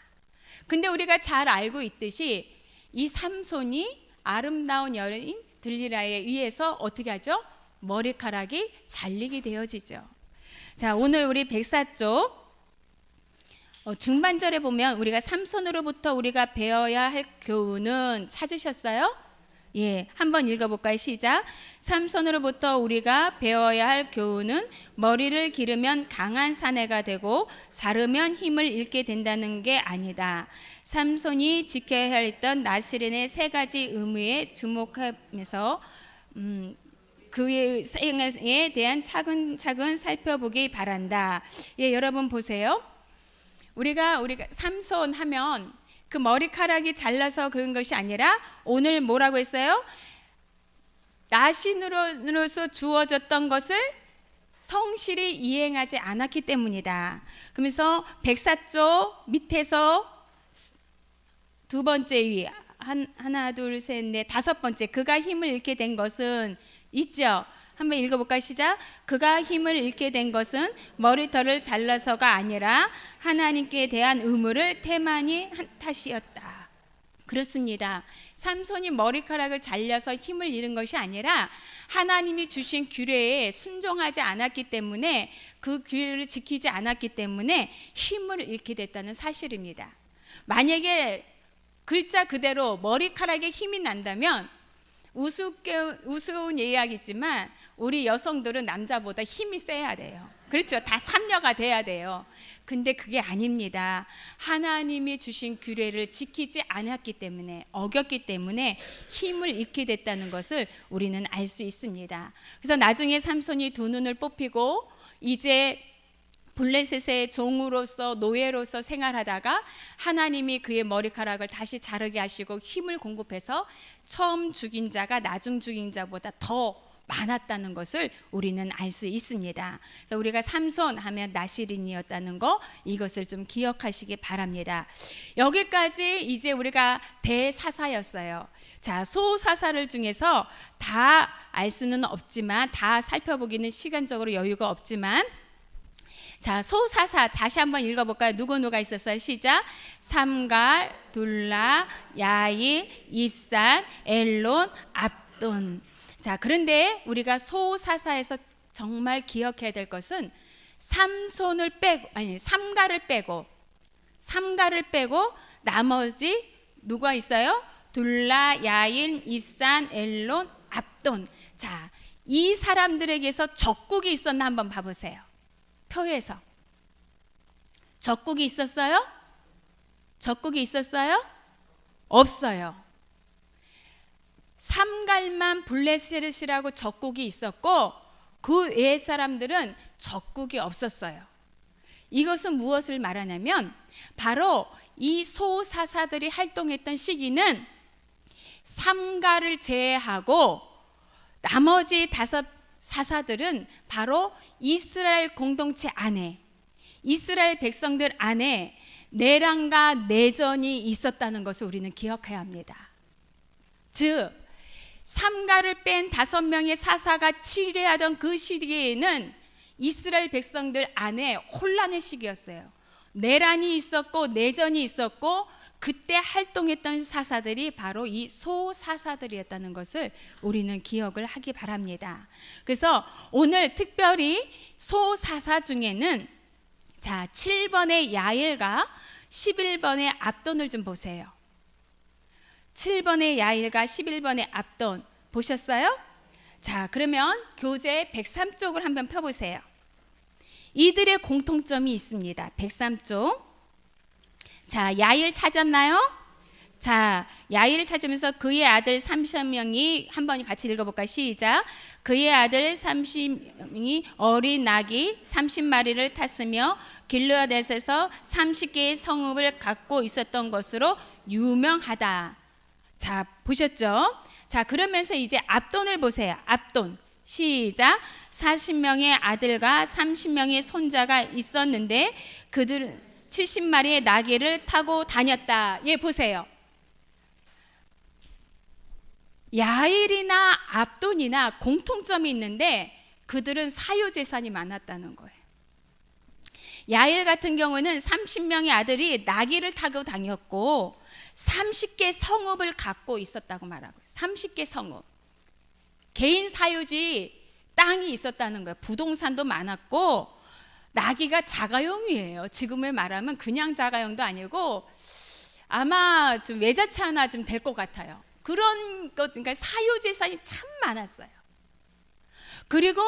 근데 우리가 잘 알고 있듯이 이 삼손이 아름다운 여인 들리라에 의해서 어떻게 하죠? 머리카락이 잘리게 되어지죠. 자, 오늘 우리 104쪽 중반절에 보면 우리가 삼손으로부터 우리가 배워야 할 교훈은 찾으셨어요? 예, 한번 읽어볼까요? 시작. 삼손으로부터 우리가 배워야 할 교훈은 머리를 기르면 강한 사내가 되고 자르면 힘을 잃게 된다는 게 아니다. 삼손이 지켜야 했던 나실인의 세 가지 의무에 주목하면서 그의 생애에 대한 차근차근 살펴보기 바란다. 예, 여러분 보세요. 우리가 삼손 하면 그 머리카락이 잘라서 그런 것이 아니라 오늘 뭐라고 했어요? 나신으로서 주어졌던 것을 성실히 이행하지 않았기 때문이다. 그러면서 104쪽 밑에서 두 번째 위 하나 둘 셋 넷 다섯 번째 그가 힘을 잃게 된 것은 있죠. 한번 읽어볼까요? 시작. 그가 힘을 잃게 된 것은 머리털을 잘라서가 아니라 하나님께 대한 의무를 태만히 한 탓이었다. 그렇습니다. 삼손이 머리카락을 잘려서 힘을 잃은 것이 아니라 하나님이 주신 규례에 순종하지 않았기 때문에 그 규례를 지키지 않았기 때문에 힘을 잃게 됐다는 사실입니다. 만약에 글자 그대로 머리카락에 힘이 난다면 우스운 이야기지만 우리 여성들은 남자보다 힘이 세야 돼요. 그렇죠? 다 삼녀가 돼야 돼요. 근데 그게 아닙니다. 하나님이 주신 규례를 지키지 않았기 때문에, 어겼기 때문에 힘을 잃게 됐다는 것을 우리는 알 수 있습니다. 그래서 나중에 삼손이 두 눈을 뽑히고 이제 블레셋의 종으로서 노예로서 생활하다가 하나님이 그의 머리카락을 다시 자르게 하시고 힘을 공급해서 처음 죽인 자가 나중 죽인 자보다 더 많았다는 것을 우리는 알 수 있습니다. 그래서 우리가 삼손 하면 나실인이었다는 거, 이것을 좀 기억하시기 바랍니다. 여기까지 이제 우리가 대사사였어요. 자, 소사사를 중에서 다 알 수는 없지만, 다 살펴보기는 시간적으로 여유가 없지만, 자, 소사사 다시 한번 읽어볼까요? 누가 있었어요? 시작. 삼갈, 둘라, 야일, 입산, 엘론, 압돈. 자, 그런데 우리가 소사사에서 정말 기억해야 될 것은 삼갈을 빼고 나머지 누가 있어요? 둘라, 야일, 입산, 엘론, 압돈. 자, 이 사람들에게서 적국이 있었나 한번 봐보세요. 표에서 적국이 있었어요? 적국이 있었어요? 없어요. 삼갈만 블레셋이라고 적국이 있었고 그 외의 사람들은 적국이 없었어요. 이것은 무엇을 말하냐면 바로 이 소사사들이 활동했던 시기는 삼갈을 제외하고 나머지 다섯 사사들은 바로 이스라엘 공동체 안에, 이스라엘 백성들 안에 내란과 내전이 있었다는 것을 우리는 기억해야 합니다. 즉 삼갈을 뺀 5명의 사사가 치레하던 그 시기에는 이스라엘 백성들 안에 혼란의 시기였어요. 내란이 있었고 내전이 있었고 그때 활동했던 사사들이 바로 이 소사사들이었다는 것을 우리는 기억을 하기 바랍니다. 그래서 오늘 특별히 소사사 중에는 자 7번의 야일과 11번의 압돈을 좀 보세요. 7번의 야일과 11번의 압돈 보셨어요? 자, 그러면 교재 103쪽을 한번 펴보세요. 이들의 공통점이 있습니다. 103쪽. 자, 야일 찾았나요? 자, 야일을 찾으면서 그의 아들 30명이 한번 같이 읽어볼까요? 시작. 그의 아들 30명이 어린 나귀 30마리를 탔으며 길르앗에서 30개의 성읍을 갖고 있었던 것으로 유명하다. 자, 보셨죠? 자, 그러면서 이제 압돈을 보세요. 압돈. 시작. 40명의 아들과 30명의 손자가 있었는데 그들은 70마리의 나귀를 타고 다녔다. 예, 보세요. 야일이나 압돈이나 공통점이 있는데 그들은 사유재산이 많았다는 거예요. 야일 같은 경우는 30명의 아들이 나귀를 타고 다녔고 30개 성읍을 갖고 있었다고 말하고 있어요. 30개 성읍. 개인 사유지 땅이 있었다는 거예요. 부동산도 많았고 나귀가 자가용이에요. 지금에 말하면 그냥 자가용도 아니고 아마 좀 외자차 하나 좀 될 것 같아요. 그런 것, 그러니까 사유재산이 참 많았어요. 그리고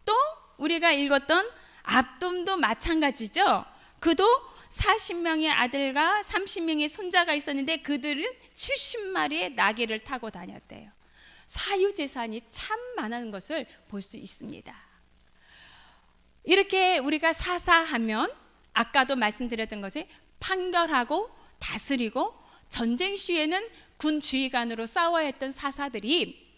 또 우리가 읽었던 압돈도 마찬가지죠. 그도 40명의 아들과 30명의 손자가 있었는데 그들은 70마리의 나귀를 타고 다녔대요. 사유재산이 참 많은 것을 볼 수 있습니다. 이렇게 우리가 사사하면 아까도 말씀드렸던 것이 판결하고 다스리고 전쟁 시에는 군 지휘관으로 싸워야 했던 사사들이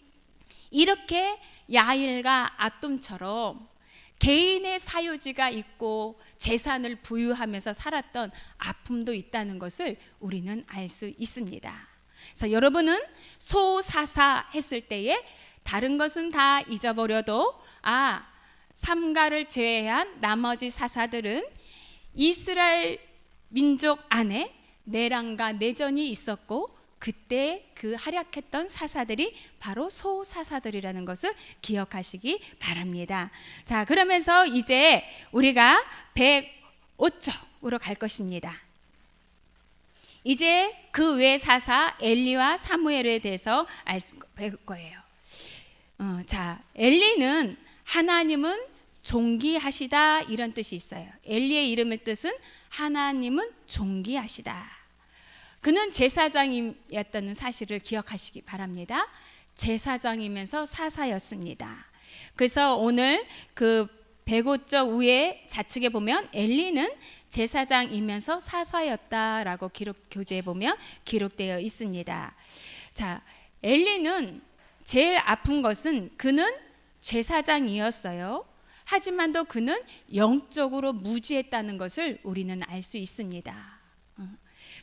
이렇게 야일과 압돈처럼 개인의 사유지가 있고 재산을 부유하면서 살았던 아픔도 있다는 것을 우리는 알 수 있습니다. 그래서 여러분은 소사사 했을 때에 다른 것은 다 잊어버려도 삼가를 제외한 나머지 사사들은 이스라엘 민족 안에 내란과 내전이 있었고 그때 그 활약했던 사사들이 바로 소사사들이라는 것을 기억하시기 바랍니다. 자, 그러면서 이제 우리가 105쪽으로 갈 것입니다. 이제 그 외 사사 엘리와 사무엘에 대해서 알 거예요. 자, 엘리는 하나님은 존귀하시다 이런 뜻이 있어요. 엘리의 이름의 뜻은 하나님은 존귀하시다. 그는 제사장이었다는 사실을 기억하시기 바랍니다. 제사장이면서 사사였습니다. 그래서 오늘 그 105쪽 위에 좌측에 보면 엘리는 제사장이면서 사사였다라고 교재에 보면 기록되어 있습니다. 자, 엘리는 제일 아픈 것은 그는 제사장이었어요. 하지만도 그는 영적으로 무지했다는 것을 우리는 알 수 있습니다.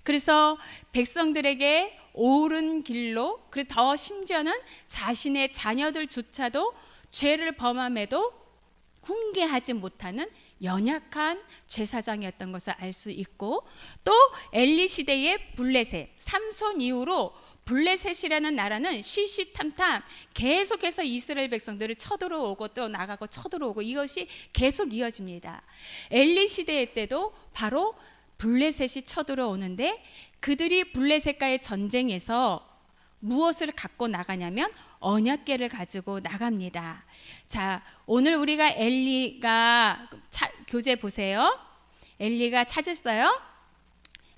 그래서 백성들에게 옳은 길로, 그리고 더 심지어는 자신의 자녀들조차도 죄를 범함에도 훈계하지 못하는 연약한 제사장이었던 것을 알 수 있고, 또 엘리 시대의 블레셋, 삼손 이후로 블레셋이라는 나라는 시시탐탐 계속해서 이스라엘 백성들을 쳐들어오고 또 나가고 쳐들어오고 이것이 계속 이어집니다. 엘리 시대 때도 바로 블레셋이 쳐들어오는데 그들이 블레셋과의 전쟁에서 무엇을 갖고 나가냐면 언약궤를 가지고 나갑니다. 자, 오늘 우리가 엘리가 교재 보세요. 엘리가 찾았어요.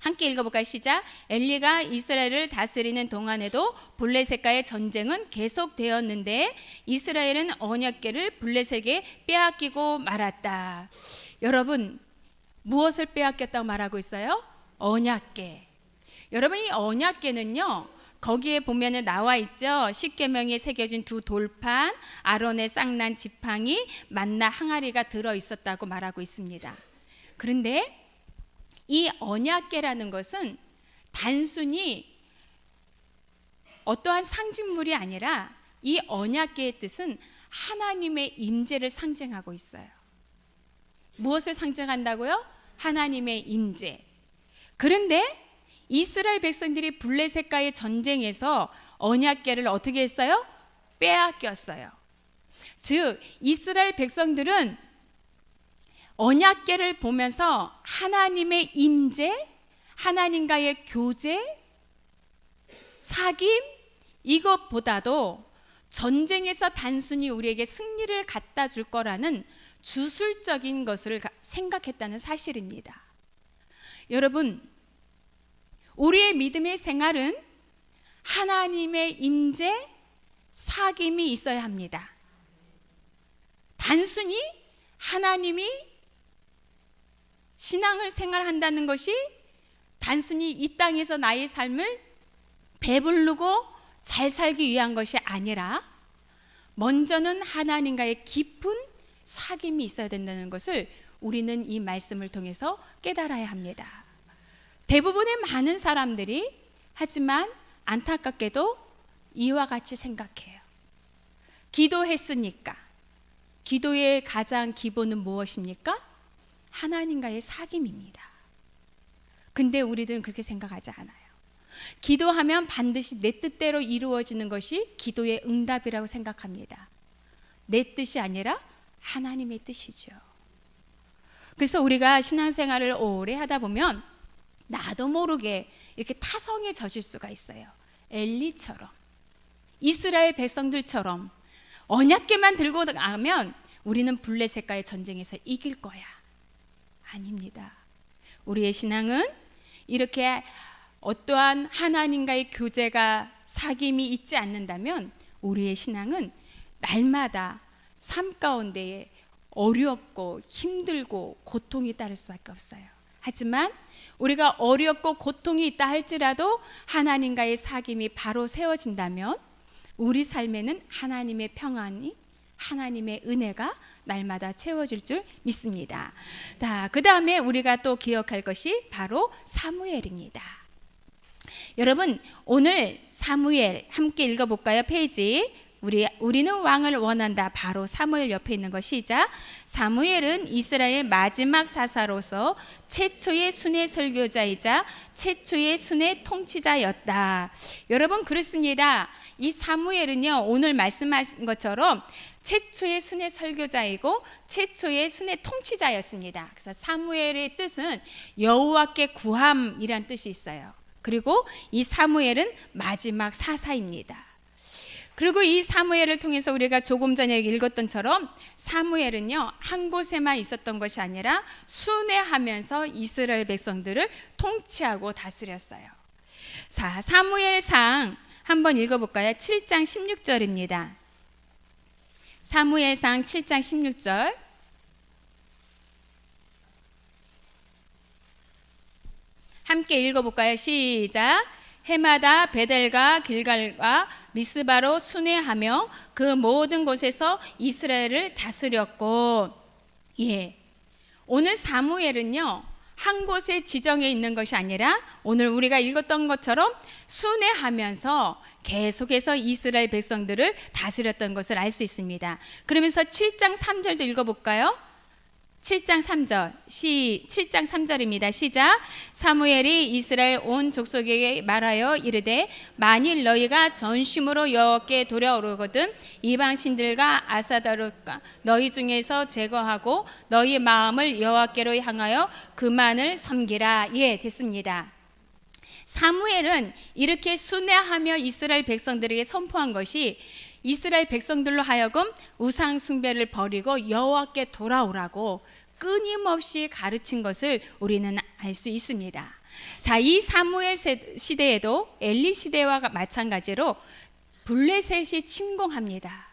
함께 읽어볼까요? 시작. 엘리가 이스라엘을 다스리는 동안에도 블레셋과의 전쟁은 계속되었는데 이스라엘은 언약궤를 블레셋에게 빼앗기고 말았다. 여러분, 무엇을 빼앗겼다고 말하고 있어요? 언약궤. 여러분, 이 언약궤는요, 거기에 보면은 나와 있죠. 십계명에 새겨진 두 돌판, 아론의 쌍난 지팡이, 만나 항아리가 들어 있었다고 말하고 있습니다. 그런데 이 언약궤라는 것은 단순히 어떠한 상징물이 아니라 이 언약궤의 뜻은 하나님의 임재를 상징하고 있어요. 무엇을 상징한다고요? 하나님의 임재. 그런데 이스라엘 백성들이 블레셋과의 전쟁에서 언약궤를 어떻게 했어요? 빼앗겼어요. 즉 이스라엘 백성들은 언약궤를 보면서 하나님의 임재, 하나님과의 교제, 사귐 이것보다도 전쟁에서 단순히 우리에게 승리를 갖다 줄 거라는 주술적인 것을 생각했다는 사실입니다. 여러분, 우리의 믿음의 생활은 하나님의 임재, 사귐이 있어야 합니다. 단순히 하나님이 신앙을 생활한다는 것이 단순히 이 땅에서 나의 삶을 배부르고 잘 살기 위한 것이 아니라 먼저는 하나님과의 깊은 사귐이 있어야 된다는 것을 우리는 이 말씀을 통해서 깨달아야 합니다. 대부분의 많은 사람들이 하지만 안타깝게도 이와 같이 생각해요. 기도했으니까. 기도의 가장 기본은 무엇입니까? 하나님과의 사귐입니다. 근데 우리들은 그렇게 생각하지 않아요. 기도하면 반드시 내 뜻대로 이루어지는 것이 기도의 응답이라고 생각합니다. 내 뜻이 아니라 하나님의 뜻이죠. 그래서 우리가 신앙생활을 오래 하다 보면 나도 모르게 이렇게 타성에 젖을 수가 있어요. 엘리처럼, 이스라엘 백성들처럼 언약궤만 들고 가면 우리는 블레셋과의 전쟁에서 이길 거야. 아닙니다. 우리의 신앙은 이렇게 어떠한 하나님과의 교제가 사귐이 있지 않는다면 우리의 신앙은 날마다 삶 가운데에 어렵고 힘들고 고통이 따를 수밖에 없어요. 하지만 우리가 어렵고 고통이 있다 할지라도 하나님과의 사귐이 바로 세워진다면 우리 삶에는 하나님의 평안이, 하나님의 은혜가 날마다 채워질 줄 믿습니다. 그 다음에 우리가 또 기억할 것이 바로 사무엘입니다. 여러분, 오늘 사무엘 함께 읽어볼까요? 페이지. 우리는 왕을 원한다. 바로 사무엘 옆에 있는 거 시작. 사무엘은 이스라엘 마지막 사사로서 최초의 순회 설교자이자 최초의 순회 통치자였다. 여러분, 그렇습니다. 이 사무엘은요, 오늘 말씀하신 것처럼 최초의 순회 설교자이고 최초의 순회 통치자였습니다. 그래서 사무엘의 뜻은 여호와께 구함이란 뜻이 있어요. 그리고 이 사무엘은 마지막 사사입니다. 그리고 이 사무엘을 통해서 우리가 조금 전에 읽었던 처럼 사무엘은요, 한 곳에만 있었던 것이 아니라 순회하면서 이스라엘 백성들을 통치하고 다스렸어요. 자, 사무엘상 한번 읽어볼까요? 7장 16절입니다. 사무엘상 7장 16절. 함께 읽어볼까요? 시작. 해마다 베델과 길갈과 미스바로 순회하며 그 모든 곳에서 이스라엘을 다스렸고, 오늘 사무엘은요, 한 곳에 지정해 있는 것이 아니라 오늘 우리가 읽었던 것처럼 순회하면서 계속해서 이스라엘 백성들을 다스렸던 것을 알 수 있습니다. 그러면서 7장 3절도 읽어볼까요? 7장 3절, 7장 3절입니다. 시작. 사무엘이 이스라엘 온 족속에게 말하여 이르되 만일 너희가 전심으로 여호와께 돌아오거든 이방신들과 아사다롯과 너희 중에서 제거하고 너희 마음을 여호와께로 향하여 그만을 섬기라. 됐습니다. 사무엘은 이렇게 순회하며 이스라엘 백성들에게 선포한 것이 이스라엘 백성들로 하여금 우상 숭배를 버리고 여호와께 돌아오라고 끊임없이 가르친 것을 우리는 알 수 있습니다. 자, 이 사무엘 시대에도 엘리 시대와 마찬가지로 블레셋이 침공합니다.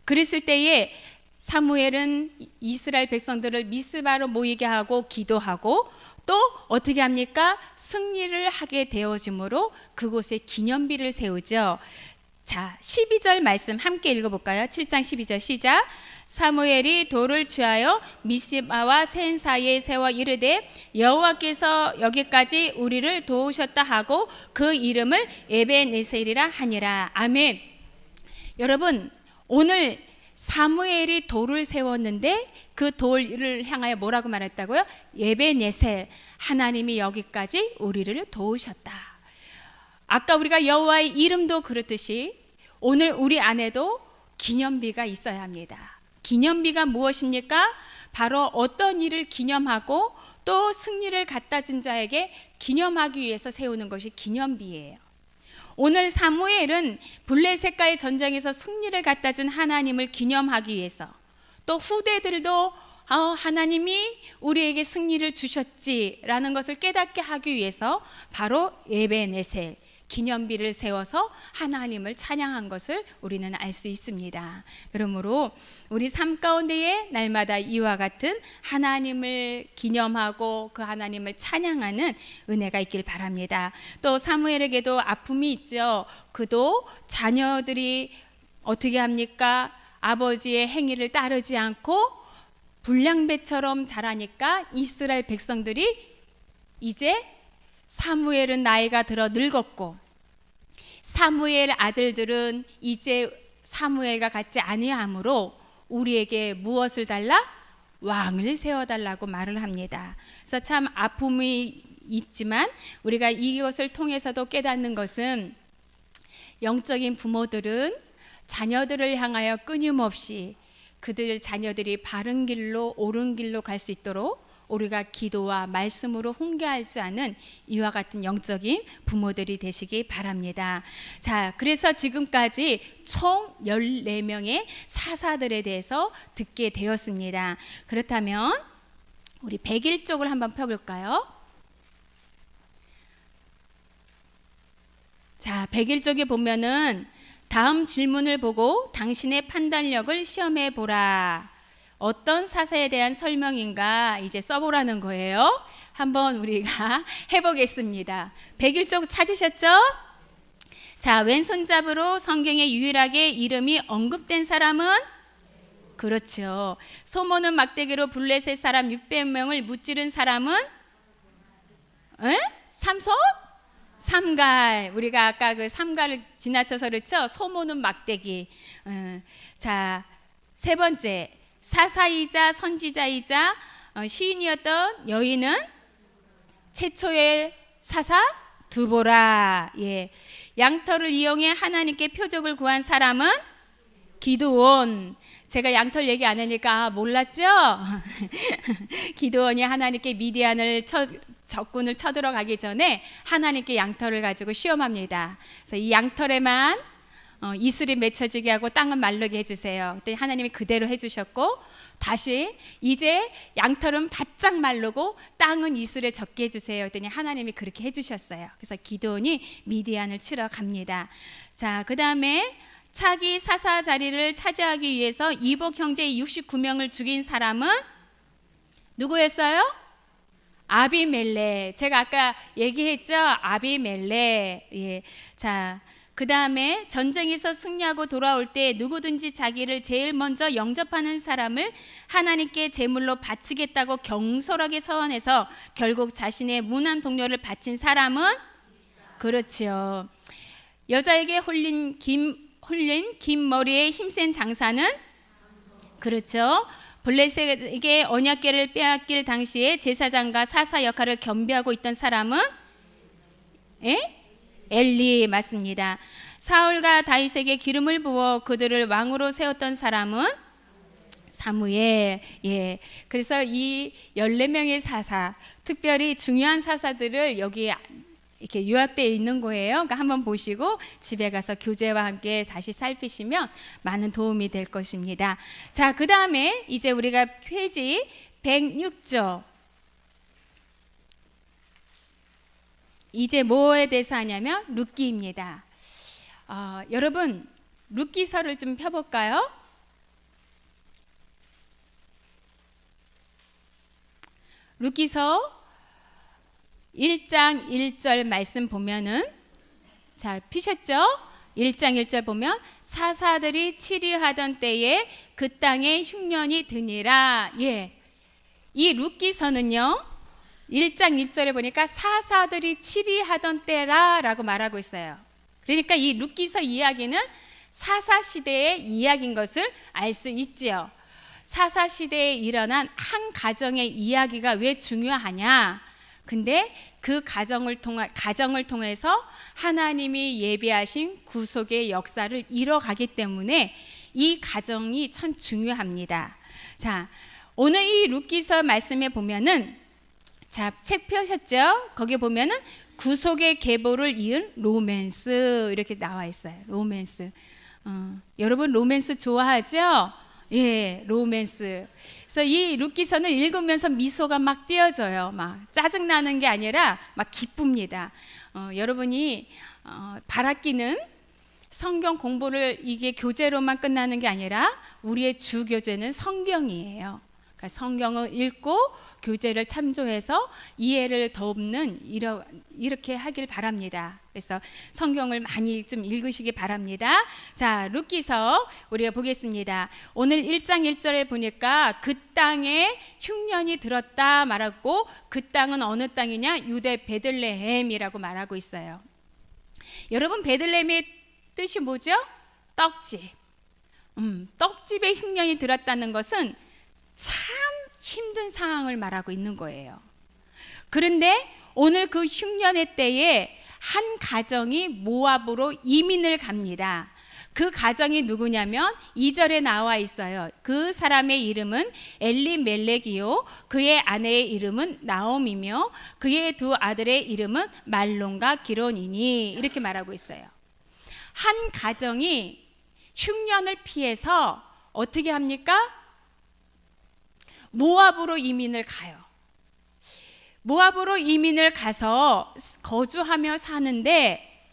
그랬을 때에 사무엘은 이스라엘 백성들을 미스바로 모이게 하고 기도하고 또 어떻게 합니까? 승리를 하게 되어지므로 그곳에 기념비를 세우죠. 자, 12절 말씀 함께 읽어볼까요? 7장 12절 시작. 사무엘이 돌을 취하여 미스바와 센 사이에 세워 이르되 여호와께서 여기까지 우리를 도우셨다 하고 그 이름을 에벤에셀이라 하니라. 아멘. 여러분, 오늘 사무엘이 돌을 세웠는데 그 돌을 향하여 뭐라고 말했다고요? 에벤에셀, 하나님이 여기까지 우리를 도우셨다. 아까 우리가 여호와의 이름도 그렇듯이 오늘 우리 안에도 기념비가 있어야 합니다. 기념비가 무엇입니까? 바로 어떤 일을 기념하고 또 승리를 갖다 준 자에게 기념하기 위해서 세우는 것이 기념비예요. 오늘 사무엘은 블레셋과의 전쟁에서 승리를 갖다 준 하나님을 기념하기 위해서, 또 후대들도 하나님이 우리에게 승리를 주셨지라는 것을 깨닫게 하기 위해서 바로 에베네셀 기념비를 세워서 하나님을 찬양한 것을 우리는 알 수 있습니다. 그러므로 우리 삶 가운데에 날마다 이와 같은 하나님을 기념하고 그 하나님을 찬양하는 은혜가 있길 바랍니다. 또 사무엘에게도 아픔이 있죠. 그도 자녀들이 어떻게 합니까? 아버지의 행위를 따르지 않고 불량배처럼 자라니까 이스라엘 백성들이 이제 사무엘은 나이가 들어 늙었고 사무엘 아들들은 이제 사무엘과 같지 아니하므로 우리에게 무엇을 달라? 왕을 세워달라고 말을 합니다. 그래서 참 아픔이 있지만 우리가 이것을 통해서도 깨닫는 것은 영적인 부모들은 자녀들을 향하여 끊임없이 그들 자녀들이 바른 길로 옳은 길로 갈 수 있도록 우리가 기도와 말씀으로 훈계할 줄 아는 이와 같은 영적인 부모들이 되시기 바랍니다. 자, 그래서 지금까지 총 14명의 사사들에 대해서 듣게 되었습니다. 그렇다면 우리 101쪽을 한번 펴볼까요? 자, 101쪽에 보면은 다음 질문을 보고 당신의 판단력을 시험해 보라. 어떤 사사에 대한 설명인가 이제 써보라는 거예요. 한번 우리가 해보겠습니다. 101쪽 찾으셨죠? 자, 왼손잡으로 성경에 유일하게 이름이 언급된 사람은? 그렇죠. 소모는 막대기로 블레셋 사람 600명을 무찌른 사람은? 삼손? 삼갈. 우리가 아까 그 삼갈을 지나쳐서 그렇죠. 소모는 막대기. 자, 세 번째. 사사이자 선지자이자 시인이었던 여인은 최초의 사사 두보라. 예. 양털을 이용해 하나님께 표적을 구한 사람은 기드온. 제가 양털 얘기 안 하니까 몰랐죠? 기드온이 하나님께 미디안을 적군을 쳐들어가기 전에 하나님께 양털을 가지고 시험합니다. 그래서 이 양털에만 이슬이 맺혀지게 하고 땅은 마르게 해주세요. 그때 하나님이 그대로 해주셨고 다시 이제 양털은 바짝 마르고 땅은 이슬에 젖게 해주세요. 그랬더니 하나님이 그렇게 해주셨어요. 그래서 기드온이 미디안을 치러 갑니다. 자, 그 다음에 차기 사사 자리를 차지하기 위해서 이복 형제 69명을 죽인 사람은 누구였어요? 아비멜렉. 제가 아까 얘기했죠. 아비멜렉. 예. 자, 그 다음에 전쟁에서 승리하고 돌아올 때 누구든지 자기를 제일 먼저 영접하는 사람을 하나님께 제물로 바치겠다고 경솔하게 서원해서 결국 자신의 무난 동료를 바친 사람은? 그렇죠. 여자에게 홀린 긴 머리에 힘센 장사는? 그렇죠. 블레셋에게 언약궤를 빼앗길 당시에 제사장과 사사 역할을 겸비하고 있던 사람은? 엘리. 맞습니다. 사울과 다윗에게 기름을 부어 그들을 왕으로 세웠던 사람은? 사무엘. 예. 그래서 이 14명의 사사, 특별히 중요한 사사들을 여기 이렇게 요약되어 있는 거예요. 그러니까 한번 보시고 집에 가서 교재와 함께 다시 살피시면 많은 도움이 될 것입니다. 자, 그 다음에 이제 우리가 페이지 106조. 이제 뭐에 대해서 하냐면 룻기입니다. 여러분 룻기서를 좀 펴볼까요? 룻기서 1장 1절 말씀 보면은, 자, 피셨죠? 1장 1절 보면 사사들이 치리하던 때에 그 땅에 흉년이 드니라. 예. 이 룻기서는요 1장 1절에 보니까 사사들이 치리하던 때라라고 말하고 있어요. 그러니까 이 룻기서 이야기는 사사시대의 이야기인 것을 알 수 있지요. 사사시대에 일어난 한 가정의 이야기가 왜 중요하냐? 근데 그 가정을 통해서 하나님이 예비하신 구속의 역사를 이뤄가기 때문에 이 가정이 참 중요합니다. 자, 오늘 이 룻기서 말씀에 보면은, 자, 책 펴셨죠? 거기 보면은 구속의 계보를 이은 로맨스 이렇게 나와 있어요. 로맨스. 여러분 로맨스 좋아하죠? 예, 로맨스. 그래서 이 룻기서는 읽으면서 미소가 막 띄어져요. 막 짜증 나는 게 아니라 막 기쁩니다. 여러분이 바라기는 성경 공부를 이게 교재로만 끝나는 게 아니라 우리의 주 교재는 성경이에요. 그러니까 성경을 읽고 교재를 참조해서 이해를 돕는 이렇게 하길 바랍니다. 그래서 성경을 많이 좀 읽으시기 바랍니다. 자, 룻기서 우리가 보겠습니다. 오늘 1장 1절에 보니까 그 땅에 흉년이 들었다 말하고 그 땅은 어느 땅이냐? 유대 베들레헴이라고 말하고 있어요. 여러분 베들레헴의 뜻이 뭐죠? 떡집. 떡집에 흉년이 들었다는 것은 참 힘든 상황을 말하고 있는 거예요. 그런데 오늘 그 흉년의 때에 한 가정이 모압으로 이민을 갑니다. 그 가정이 누구냐면 2절에 나와 있어요. 그 사람의 이름은 엘리멜렉이요 그의 아내의 이름은 나옴이며 그의 두 아들의 이름은 말론과 기론이니 이렇게 말하고 있어요. 한 가정이 흉년을 피해서 어떻게 합니까? 모압으로 이민을 가요. 모압으로 이민을 가서 거주하며 사는데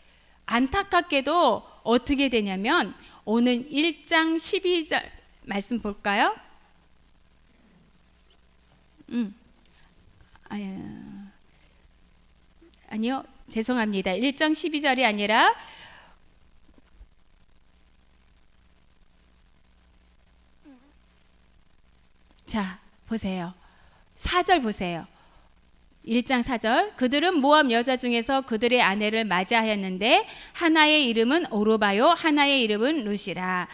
안타깝게도 어떻게 되냐면 오늘 1장 12절 말씀 볼까요? 아니요, 죄송합니다. 1장 12절이 아니라 자, 보세요. 4절 보세요. 1장 4절 그들은 모압 여자 중에서 그들의 아내를 맞이하였는데 하나의 이름은 오르바요 하나의 이름은 룻이라.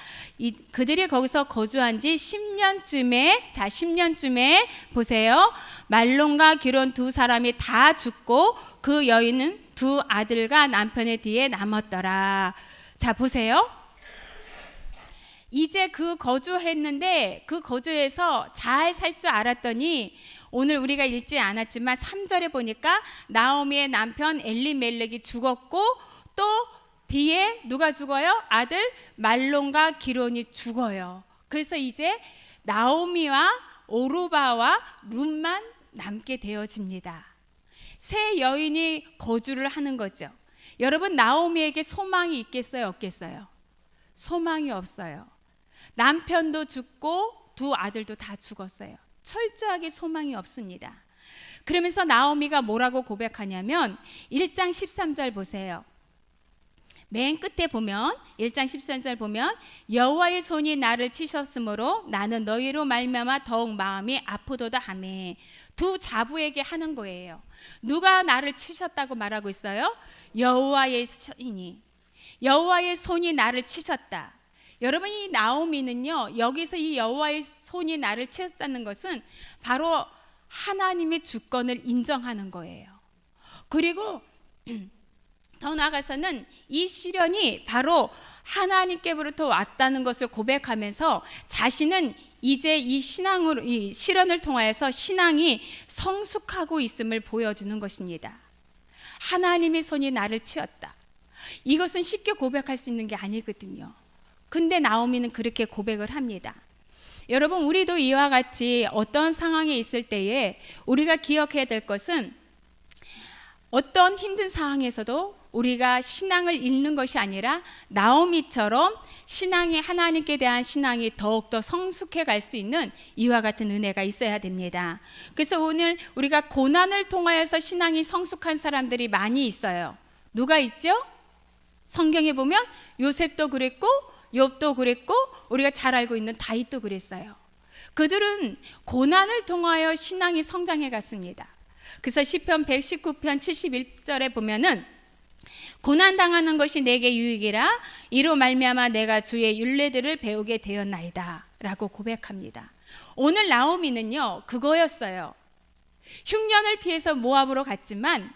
그들이 거기서 거주한 지 10년쯤에 자 10년쯤에 보세요. 말론과 기론 두 사람이 다 죽고 그 여인은 두 아들과 남편의 뒤에 남았더라. 자 보세요. 이제 그 거주했는데 그 거주에서 잘 살 줄 알았더니 오늘 우리가 읽지 않았지만 3절에 보니까 나오미의 남편 엘리멜렉이 죽었고 또 뒤에 누가 죽어요? 아들 말론과 기론이 죽어요. 그래서 이제 나오미와 오르바와 룻만 남게 되어집니다. 세 여인이 거주를 하는 거죠. 여러분 나오미에게 소망이 있겠어요? 없겠어요? 소망이 없어요. 남편도 죽고 두 아들도 다 죽었어요. 철저하게 소망이 없습니다. 그러면서 나오미가 뭐라고 고백하냐면 1장 13절 보세요. 맨 끝에 보면 1장 13절 보면 여호와의 손이 나를 치셨으므로 나는 너희로 말미암아 더욱 마음이 아프도다 하매. 두 자부에게 하는 거예요. 누가 나를 치셨다고 말하고 있어요? 여호와의 손이. 여호와의 손이 나를 치셨다. 여러분 이 나오미는요 여기서 이 여호와의 손이 나를 치셨다는 것은 바로 하나님의 주권을 인정하는 거예요. 그리고 더 나아가서는 이 시련이 바로 하나님께로부터 왔다는 것을 고백하면서 자신은 이제 이 신앙으로 이 시련을 통하여서 신앙이 성숙하고 있음을 보여주는 것입니다. 하나님의 손이 나를 치었다. 이것은 쉽게 고백할 수 있는 게 아니거든요. 근데 나오미는 그렇게 고백을 합니다. 여러분 우리도 이와 같이 어떤 상황에 있을 때에 우리가 기억해야 될 것은 어떤 힘든 상황에서도 우리가 신앙을 잃는 것이 아니라 나오미처럼 신앙이 하나님께 대한 신앙이 더욱더 성숙해 갈 수 있는 이와 같은 은혜가 있어야 됩니다. 그래서 오늘 우리가 고난을 통하여서 신앙이 성숙한 사람들이 많이 있어요. 누가 있죠? 성경에 보면 요셉도 그랬고 욥도 그랬고 우리가 잘 알고 있는 다윗도 그랬어요. 그들은 고난을 통하여 신앙이 성장해 갔습니다. 그래서 시편 119편 71절에 보면은 고난당하는 것이 내게 유익이라 이로 말미암아 내가 주의 율례들을 배우게 되었나이다 라고 고백합니다. 오늘 나오미는요 그거였어요. 흉년을 피해서 모압으로 갔지만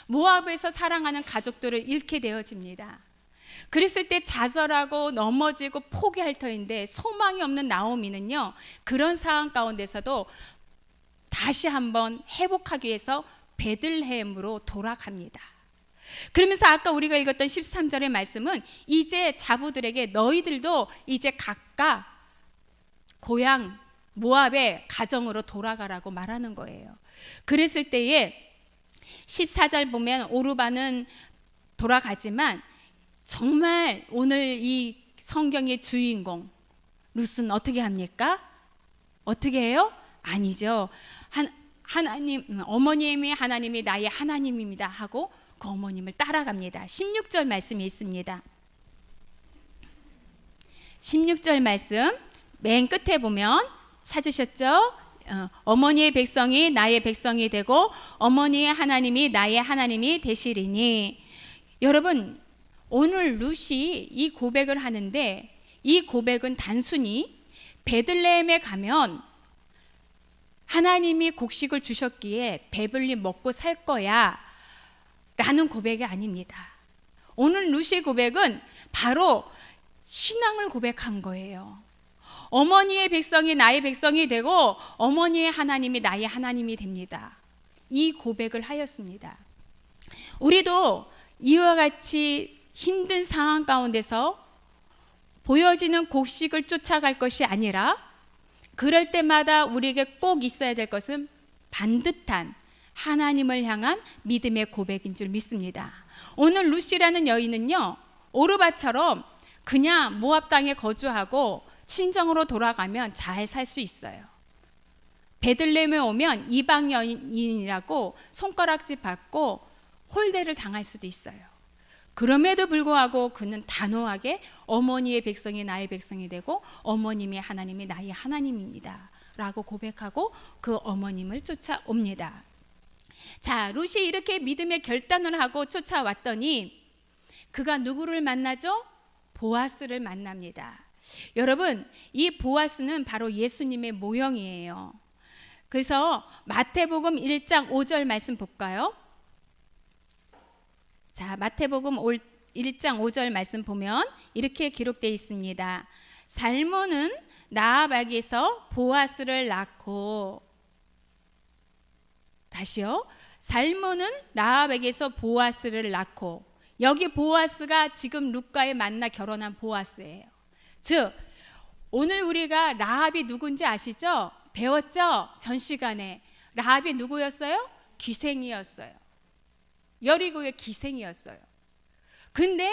모압에서 사랑하는 가족들을 잃게 되어집니다. 그랬을 때 좌절하고 넘어지고 포기할 터인데 소망이 없는 나오미는요 그런 상황 가운데서도 다시 한번 회복하기 위해서 베들레헴으로 돌아갑니다. 그러면서 아까 우리가 읽었던 13절의 말씀은 이제 자부들에게 너희들도 이제 각각 고향 모압의 가정으로 돌아가라고 말하는 거예요. 그랬을 때에 14절 보면 오르바는 돌아가지만 정말 오늘 이 성경의 주인공 룻은 어떻게 합니까? 어떻게 해요? 아니죠. 하나님, 어머님이 하나님이 나의 하나님입니다 하고 그 어머님을 따라갑니다. 16절 말씀이 있습니다. 16절 말씀 맨 끝에 보면 찾으셨죠? 어머니의 백성이 나의 백성이 되고 어머니의 하나님이 나의 하나님이 되시리니. 여러분, 오늘 룻이 이 고백을 하는데 이 고백은 단순히 베들레헴에 가면 하나님이 곡식을 주셨기에 배불리 먹고 살 거야 라는 고백이 아닙니다. 오늘 룻의 고백은 바로 신앙을 고백한 거예요. 어머니의 백성이 나의 백성이 되고 어머니의 하나님이 나의 하나님이 됩니다. 이 고백을 하였습니다. 우리도 이와 같이 힘든 상황 가운데서 보여지는 곡식을 쫓아갈 것이 아니라 그럴 때마다 우리에게 꼭 있어야 될 것은 반듯한 하나님을 향한 믿음의 고백인 줄 믿습니다. 오늘 룻이라는 여인은요, 오르바처럼 그냥 모압 땅에 거주하고 친정으로 돌아가면 잘 살 수 있어요. 베들레헴에 오면 이방 여인이라고 손가락질 받고 홀대를 당할 수도 있어요. 그럼에도 불구하고 그는 단호하게 어머니의 백성이 나의 백성이 되고 어머님의 하나님이 나의 하나님입니다 라고 고백하고 그 어머님을 쫓아옵니다. 자, 룻이 이렇게 믿음의 결단을 하고 쫓아왔더니 그가 누구를 만나죠? 보아스를 만납니다. 여러분, 이 보아스는 바로 예수님의 모형이에요. 그래서 마태복음 1장 5절 말씀 볼까요? 자, 마태복음 1장 5절 말씀 보면 이렇게 기록되어 있습니다. 살몬은 나압에게서 보아스를 낳고, 다시요. 살몬은 나압에게서 보아스를 낳고, 여기 보아스가 지금 룻과의 만나 결혼한 보아스예요. 즉, 오늘 우리가 라합이 누군지 아시죠? 배웠죠? 전 시간에. 라합이 누구였어요? 기생이었어요. 여리고의 기생이었어요. 근데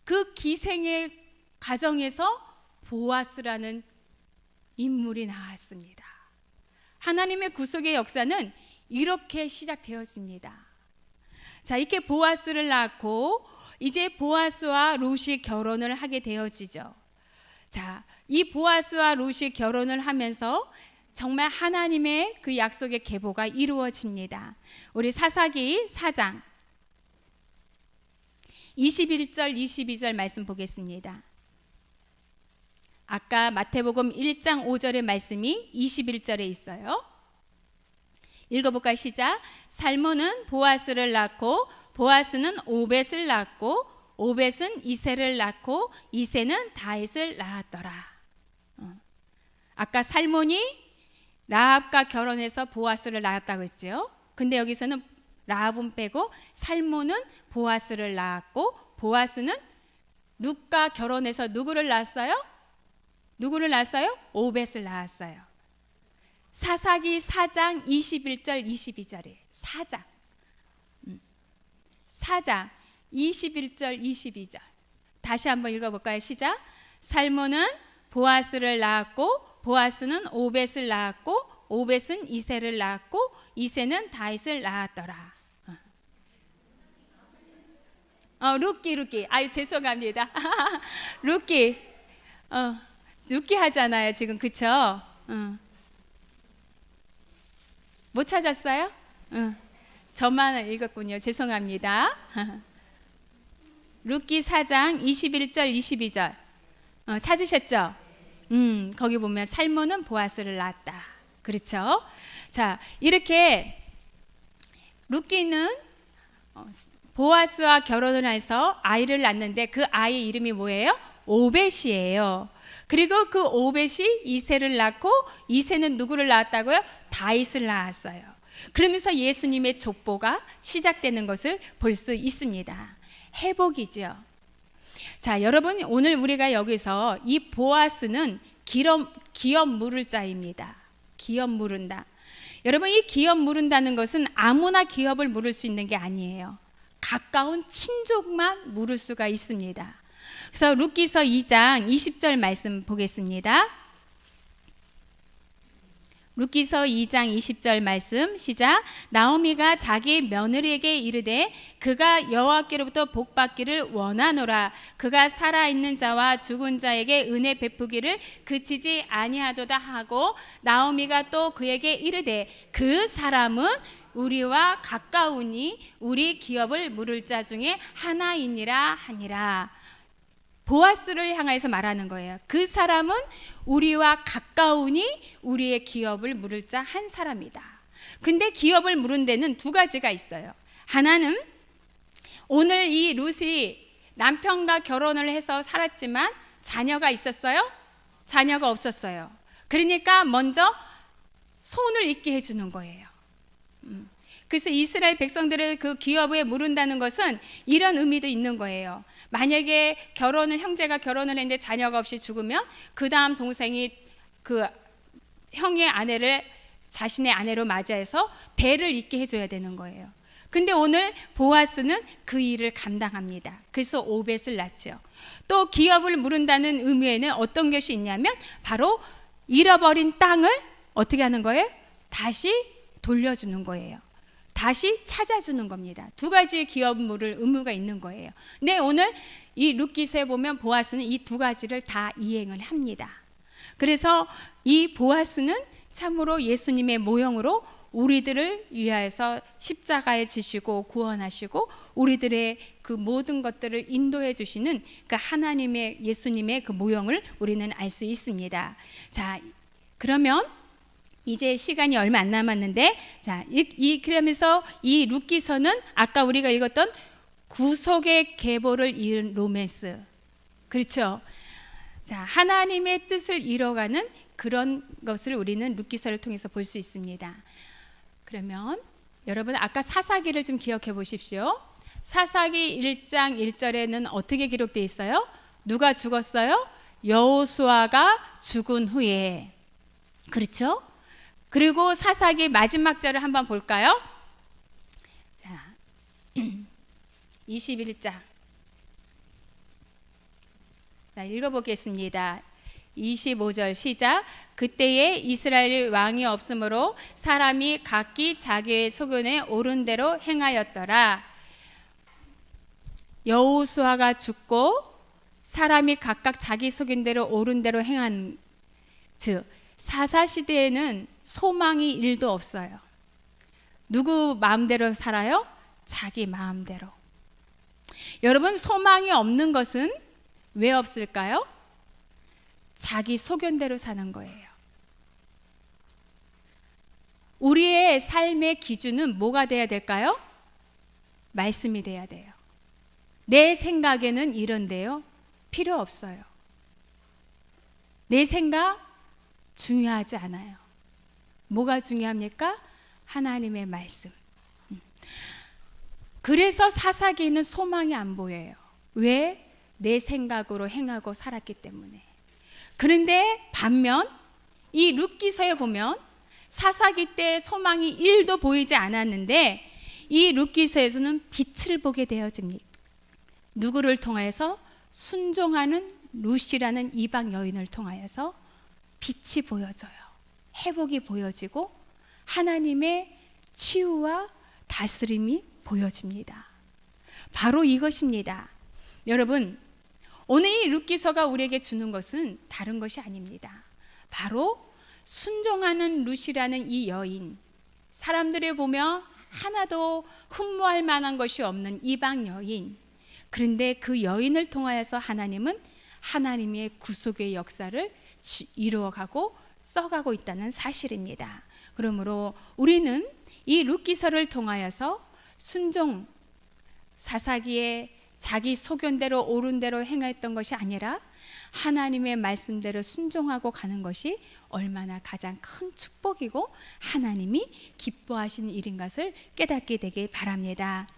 그 기생의 가정에서 보아스라는 인물이 나왔습니다. 하나님의 구속의 역사는 이렇게 시작되었습니다. 자, 이렇게 보아스를 낳고 이제 보아스와 룻이 결혼을 하게 되어지죠. 자, 이 보아스와 룻이 결혼을 하면서 정말 하나님의 그 약속의 계보가 이루어집니다. 우리 사사기 4장 21절 22절 말씀 보겠습니다. 아까 마태복음 1장 5절의 말씀이 21절에 있어요. 읽어볼까요? 시작. 살몬은 보아스를 낳고 보아스는 오벳을 낳고 오벳은 이새를 낳고 이새는 다윗을 낳았더라. 아까 살몬이 라합과 결혼해서 보아스를 낳았다고 했죠. 근데 여기서는 라합은 빼고 살몬은 보아스를 낳았고 보아스는 룻과 결혼해서 누구를 낳았어요? 누구를 낳았어요? 오벳을 낳았어요. 사사기 4장 21절 22절에 4장 21절 22절 다시 한번 읽어볼까요? 시작. 살몬은 보아스를 낳았고 보아스는 오벳을 낳았고 오벳은 이새를 낳았고 이새는 다윗을 낳았더라. 룻기 아유 죄송합니다. 룻기 하잖아요 지금. 그쵸? 못 찾았어요? 저만 읽었군요. 죄송합니다. 룻기 4장 21절 22절 찾으셨죠? 거기 보면 살몬은 보아스를 낳았다. 그렇죠? 자, 이렇게 룻기는 보아스와 결혼을 해서 아이를 낳는데 그 아이의 이름이 뭐예요? 오벳이에요. 그리고 그 오벳이 이새를 낳고 이새는 누구를 낳았다고요? 다윗을 낳았어요. 그러면서 예수님의 족보가 시작되는 것을 볼 수 있습니다. 회복이죠. 자, 여러분, 오늘 우리가 여기서 이 보아스는 기업 물을 자입니다. 기업 물은다. 여러분, 이 기업 물은다는 것은 아무나 기업을 물을 수 있는 게 아니에요. 가까운 친족만 물을 수가 있습니다. 그래서 룻기서 2장 20절 말씀 보겠습니다. 룻기서 2장 20절 말씀 시작. 나오미가 자기 며느리에게 이르되 그가 여호와께로부터 복받기를 원하노라. 그가 살아있는 자와 죽은 자에게 은혜 베푸기를 그치지 아니하도다 하고, 나오미가 또 그에게 이르되 그 사람은 우리와 가까우니 우리 기업을 물을 자 중에 하나이니라 하니라. 보아스를 향해서 말하는 거예요. 그 사람은 우리와 가까우니 우리의 기업을 물을 자 한 사람이다. 근데 기업을 물은 데는 두 가지가 있어요. 하나는 오늘 이 룻이 남편과 결혼을 해서 살았지만 자녀가 있었어요? 자녀가 없었어요. 그러니까 먼저 손을 잇게 해주는 거예요. 그래서 이스라엘 백성들을 그 기업에 물은다는 것은 이런 의미도 있는 거예요. 만약에 형제가 결혼을 했는데 자녀가 없이 죽으면 그 다음 동생이 그 형의 아내를 자신의 아내로 맞이해서 배를 잇게 해줘야 되는 거예요. 근데 오늘 보아스는 그 일을 감당합니다. 그래서 오벳을 낳죠. 또 기업을 물은다는 의미에는 어떤 것이 있냐면 바로 잃어버린 땅을 어떻게 하는 거예요? 다시 돌려주는 거예요. 다시 찾아주는 겁니다. 두 가지의 기업 물을 의무가 있는 거예요. 근데 오늘 이 룻기서에 보면 보아스는 이 두 가지를 다 이행을 합니다. 그래서 이 보아스는 참으로 예수님의 모형으로 우리들을 위하여서 십자가에 지시고 구원하시고 우리들의 그 모든 것들을 인도해 주시는 그 하나님의 예수님의 그 모형을 우리는 알 수 있습니다. 자, 그러면 이제 시간이 얼마 안 남았는데, 자, 그러면서 이 룻기서는 아까 우리가 읽었던 구속의 계보를 이은 로맨스, 그렇죠? 자, 하나님의 뜻을 이뤄가는 그런 것을 우리는 룻기서를 통해서 볼 수 있습니다. 그러면 여러분 아까 사사기를 좀 기억해 보십시오. 사사기 1장 1절에는 어떻게 기록되어 있어요? 누가 죽었어요? 여호수아가 죽은 후에, 그렇죠? 그리고 사사기 마지막 절을 한번 볼까요? 자, 21장. 자, 읽어보겠습니다. 25절 시작. 그때에 이스라엘 왕이 없으므로 사람이 각기 자기의 소견에 옳은 대로 행하였더라. 여호수아가 죽고 사람이 각각 자기 소견대로 옳은 대로 행한, 즉 사사시대에는 소망이 일도 없어요. 누구 마음대로 살아요? 자기 마음대로. 여러분, 소망이 없는 것은 왜 없을까요? 자기 소견대로 사는 거예요. 우리의 삶의 기준은 뭐가 돼야 될까요? 말씀이 돼야 돼요. 내 생각에는 이런데요, 필요 없어요. 내 생각 중요하지 않아요. 뭐가 중요합니까? 하나님의 말씀. 그래서 사사기는 소망이 안 보여요. 왜? 내 생각으로 행하고 살았기 때문에. 그런데 반면 이 룻기서에 보면 사사기 때 소망이 1도 보이지 않았는데 이 룻기서에서는 빛을 보게 되어집니다. 누구를 통하여서? 순종하는 룻이라는 이방 여인을 통하여서 빛이 보여져요. 회복이 보여지고 하나님의 치유와 다스림이 보여집니다. 바로 이것입니다. 여러분, 오늘 이 룻기서가 우리에게 주는 것은 다른 것이 아닙니다. 바로 순종하는 룻이라는 이 여인, 사람들이 보면 하나도 흠모할 만한 것이 없는 이방 여인, 그런데 그 여인을 통하여서 하나님은 하나님의 구속의 역사를 이루어가고 써가고 있다는 사실입니다. 그러므로 우리는 이 룻기서를 통하여서 순종, 사사기에 자기 소견대로 옳은 대로 행했던 것이 아니라 하나님의 말씀대로 순종하고 가는 것이 얼마나 가장 큰 축복이고 하나님이 기뻐하시는 일인 것을 깨닫게 되길 바랍니다.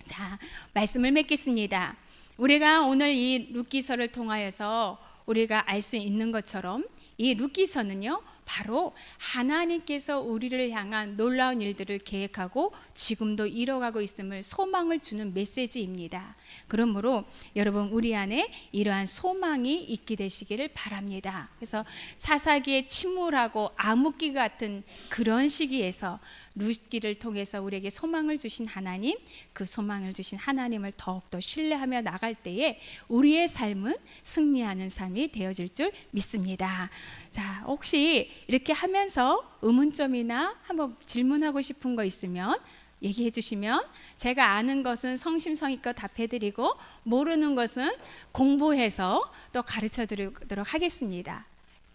자, 말씀을 맺겠습니다. 우리가 오늘 이 룻기서를 통하여서 우리가 알 수 있는 것처럼 이 룻기서는요, 바로 하나님께서 우리를 향한 놀라운 일들을 계획하고 지금도 이뤄가고 있음을 소망을 주는 메시지입니다. 그러므로 여러분, 우리 안에 이러한 소망이 있게 되시기를 바랍니다. 그래서 사사기에 침울하고 암흑기 같은 그런 시기에서 룻기를 통해서 우리에게 소망을 주신 하나님, 그 소망을 주신 하나님을 더욱더 신뢰하며 나갈 때에 우리의 삶은 승리하는 삶이 되어질 줄 믿습니다. 자, 혹시 이렇게 하면서 의문점이나 한번 질문하고 싶은 거 있으면 얘기해 주시면 제가 아는 것은 성심성의껏 답해 드리고 모르는 것은 공부해서 또 가르쳐 드리도록 하겠습니다.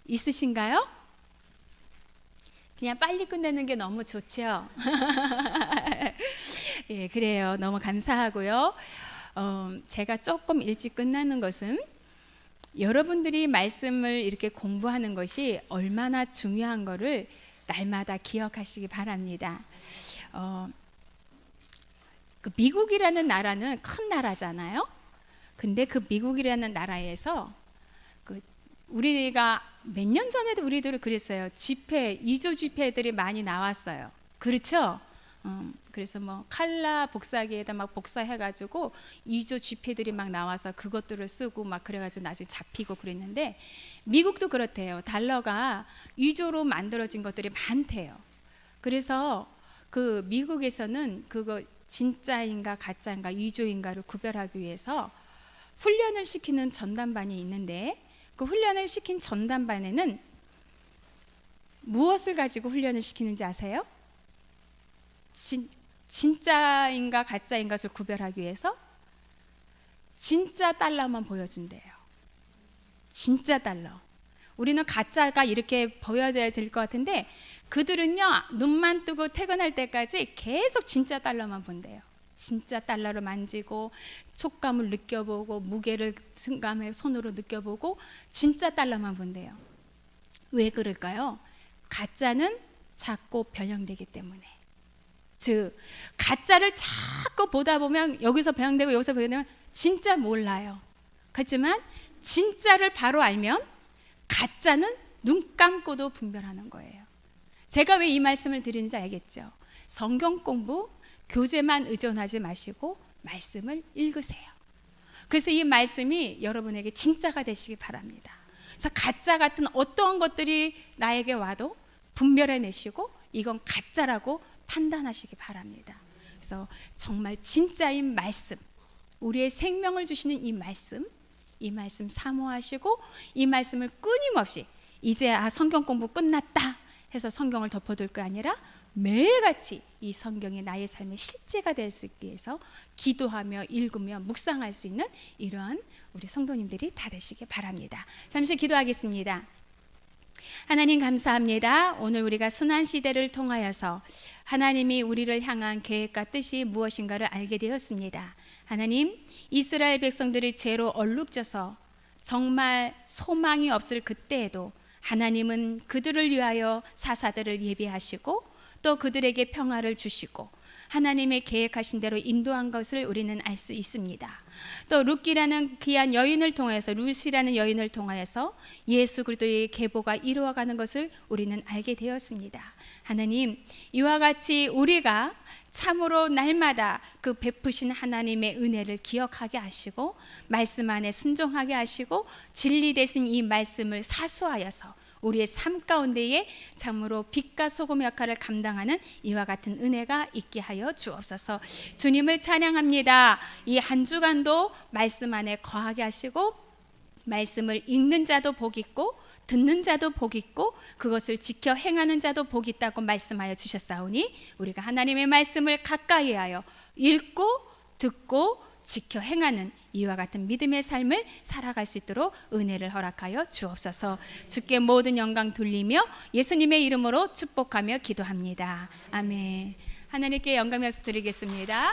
있으신가요? 그냥 빨리 끝내는 게 너무 좋죠. 예, 그래요. 너무 감사하고요. 제가 조금 일찍 끝나는 것은 여러분들이 말씀을 이렇게 공부하는 것이 얼마나 중요한 거를 날마다 기억하시기 바랍니다. 그 미국이라는 나라는 큰 나라잖아요. 근데 그 미국이라는 나라에서 우리가 몇 년 전에도 우리들은 그랬어요. 집회, 2조 집회들이 많이 나왔어요. 그렇죠? 그래서 뭐 칼라 복사기에다 막 복사해가지고 2조 집회들이 막 나와서 그것들을 쓰고 막 그래가지고 나중에 잡히고 그랬는데 미국도 그렇대요. 달러가 2조로 만들어진 것들이 많대요. 그래서 그 미국에서는 그거 진짜인가 가짜인가 2조인가를 구별하기 위해서 훈련을 시키는 전담반이 있는데 그 훈련을 시킨 전담반에는 무엇을 가지고 훈련을 시키는지 아세요? 진짜인가 가짜인 것을 구별하기 위해서 진짜 달러만 보여준대요. 진짜 달러. 우리는 가짜가 이렇게 보여져야 될 것 같은데 그들은요, 눈만 뜨고 퇴근할 때까지 계속 진짜 달러만 본대요. 진짜 달러를 만지고 촉감을 느껴보고 무게를 순간에 손으로 느껴보고 진짜 달러만 본대요. 왜 그럴까요? 가짜는 자꾸 변형되기 때문에. 즉 가짜를 자꾸 보다 보면 여기서 변형되고 여기서 변형되면 진짜 몰라요. 그렇지만 진짜를 바로 알면 가짜는 눈 감고도 분별하는 거예요. 제가 왜 이 말씀을 드리는지 알겠죠? 성경 공부, 교재만 의존하지 마시고 말씀을 읽으세요. 그래서 이 말씀이 여러분에게 진짜가 되시기 바랍니다. 그래서 가짜 같은 어떠한 것들이 나에게 와도 분별해내시고 이건 가짜라고 판단하시기 바랍니다. 그래서 정말 진짜인 말씀, 우리의 생명을 주시는 이 말씀 사모하시고 이 말씀을 끊임없이 이제 성경 공부 끝났다 해서 성경을 덮어둘 게 아니라 매일같이 이 성경이 나의 삶의 실제가 될 수 있게 해서 기도하며 읽으며 묵상할 수 있는 이러한 우리 성도님들이 다 되시기 바랍니다. 잠시 기도하겠습니다. 하나님 감사합니다. 오늘 우리가 순환시대를 통하여서 하나님이 우리를 향한 계획과 뜻이 무엇인가를 알게 되었습니다. 하나님, 이스라엘 백성들이 죄로 얼룩져서 정말 소망이 없을 그때에도 하나님은 그들을 위하여 사사들을 예비하시고 또 그들에게 평화를 주시고 하나님의 계획하신 대로 인도한 것을 우리는 알 수 있습니다. 또 룻기라는 귀한 여인을 통해서 룻이라는 여인을 통하여서 예수 그리스도의 계보가 이루어가는 것을 우리는 알게 되었습니다. 하나님, 이와 같이 우리가 참으로 날마다 그 베푸신 하나님의 은혜를 기억하게 하시고 말씀 안에 순종하게 하시고 진리 되신 이 말씀을 사수하여서 우리의 삶 가운데에 참으로 빛과 소금 역할을 감당하는 이와 같은 은혜가 있게 하여 주옵소서. 주님을 찬양합니다. 이 한 주간도 말씀 안에 거하게 하시고 말씀을 읽는 자도 복 있고 듣는 자도 복 있고 그것을 지켜 행하는 자도 복 있다고 말씀하여 주셨사오니 우리가 하나님의 말씀을 가까이 하여 읽고 듣고 지켜 행하는 이와 같은 믿음의 삶을 살아갈 수 있도록 은혜를 허락하여 주옵소서. 주께 모든 영광 돌리며 예수님의 이름으로 축복하며 기도합니다. 아멘. 하나님께 영광 말씀 드리겠습니다.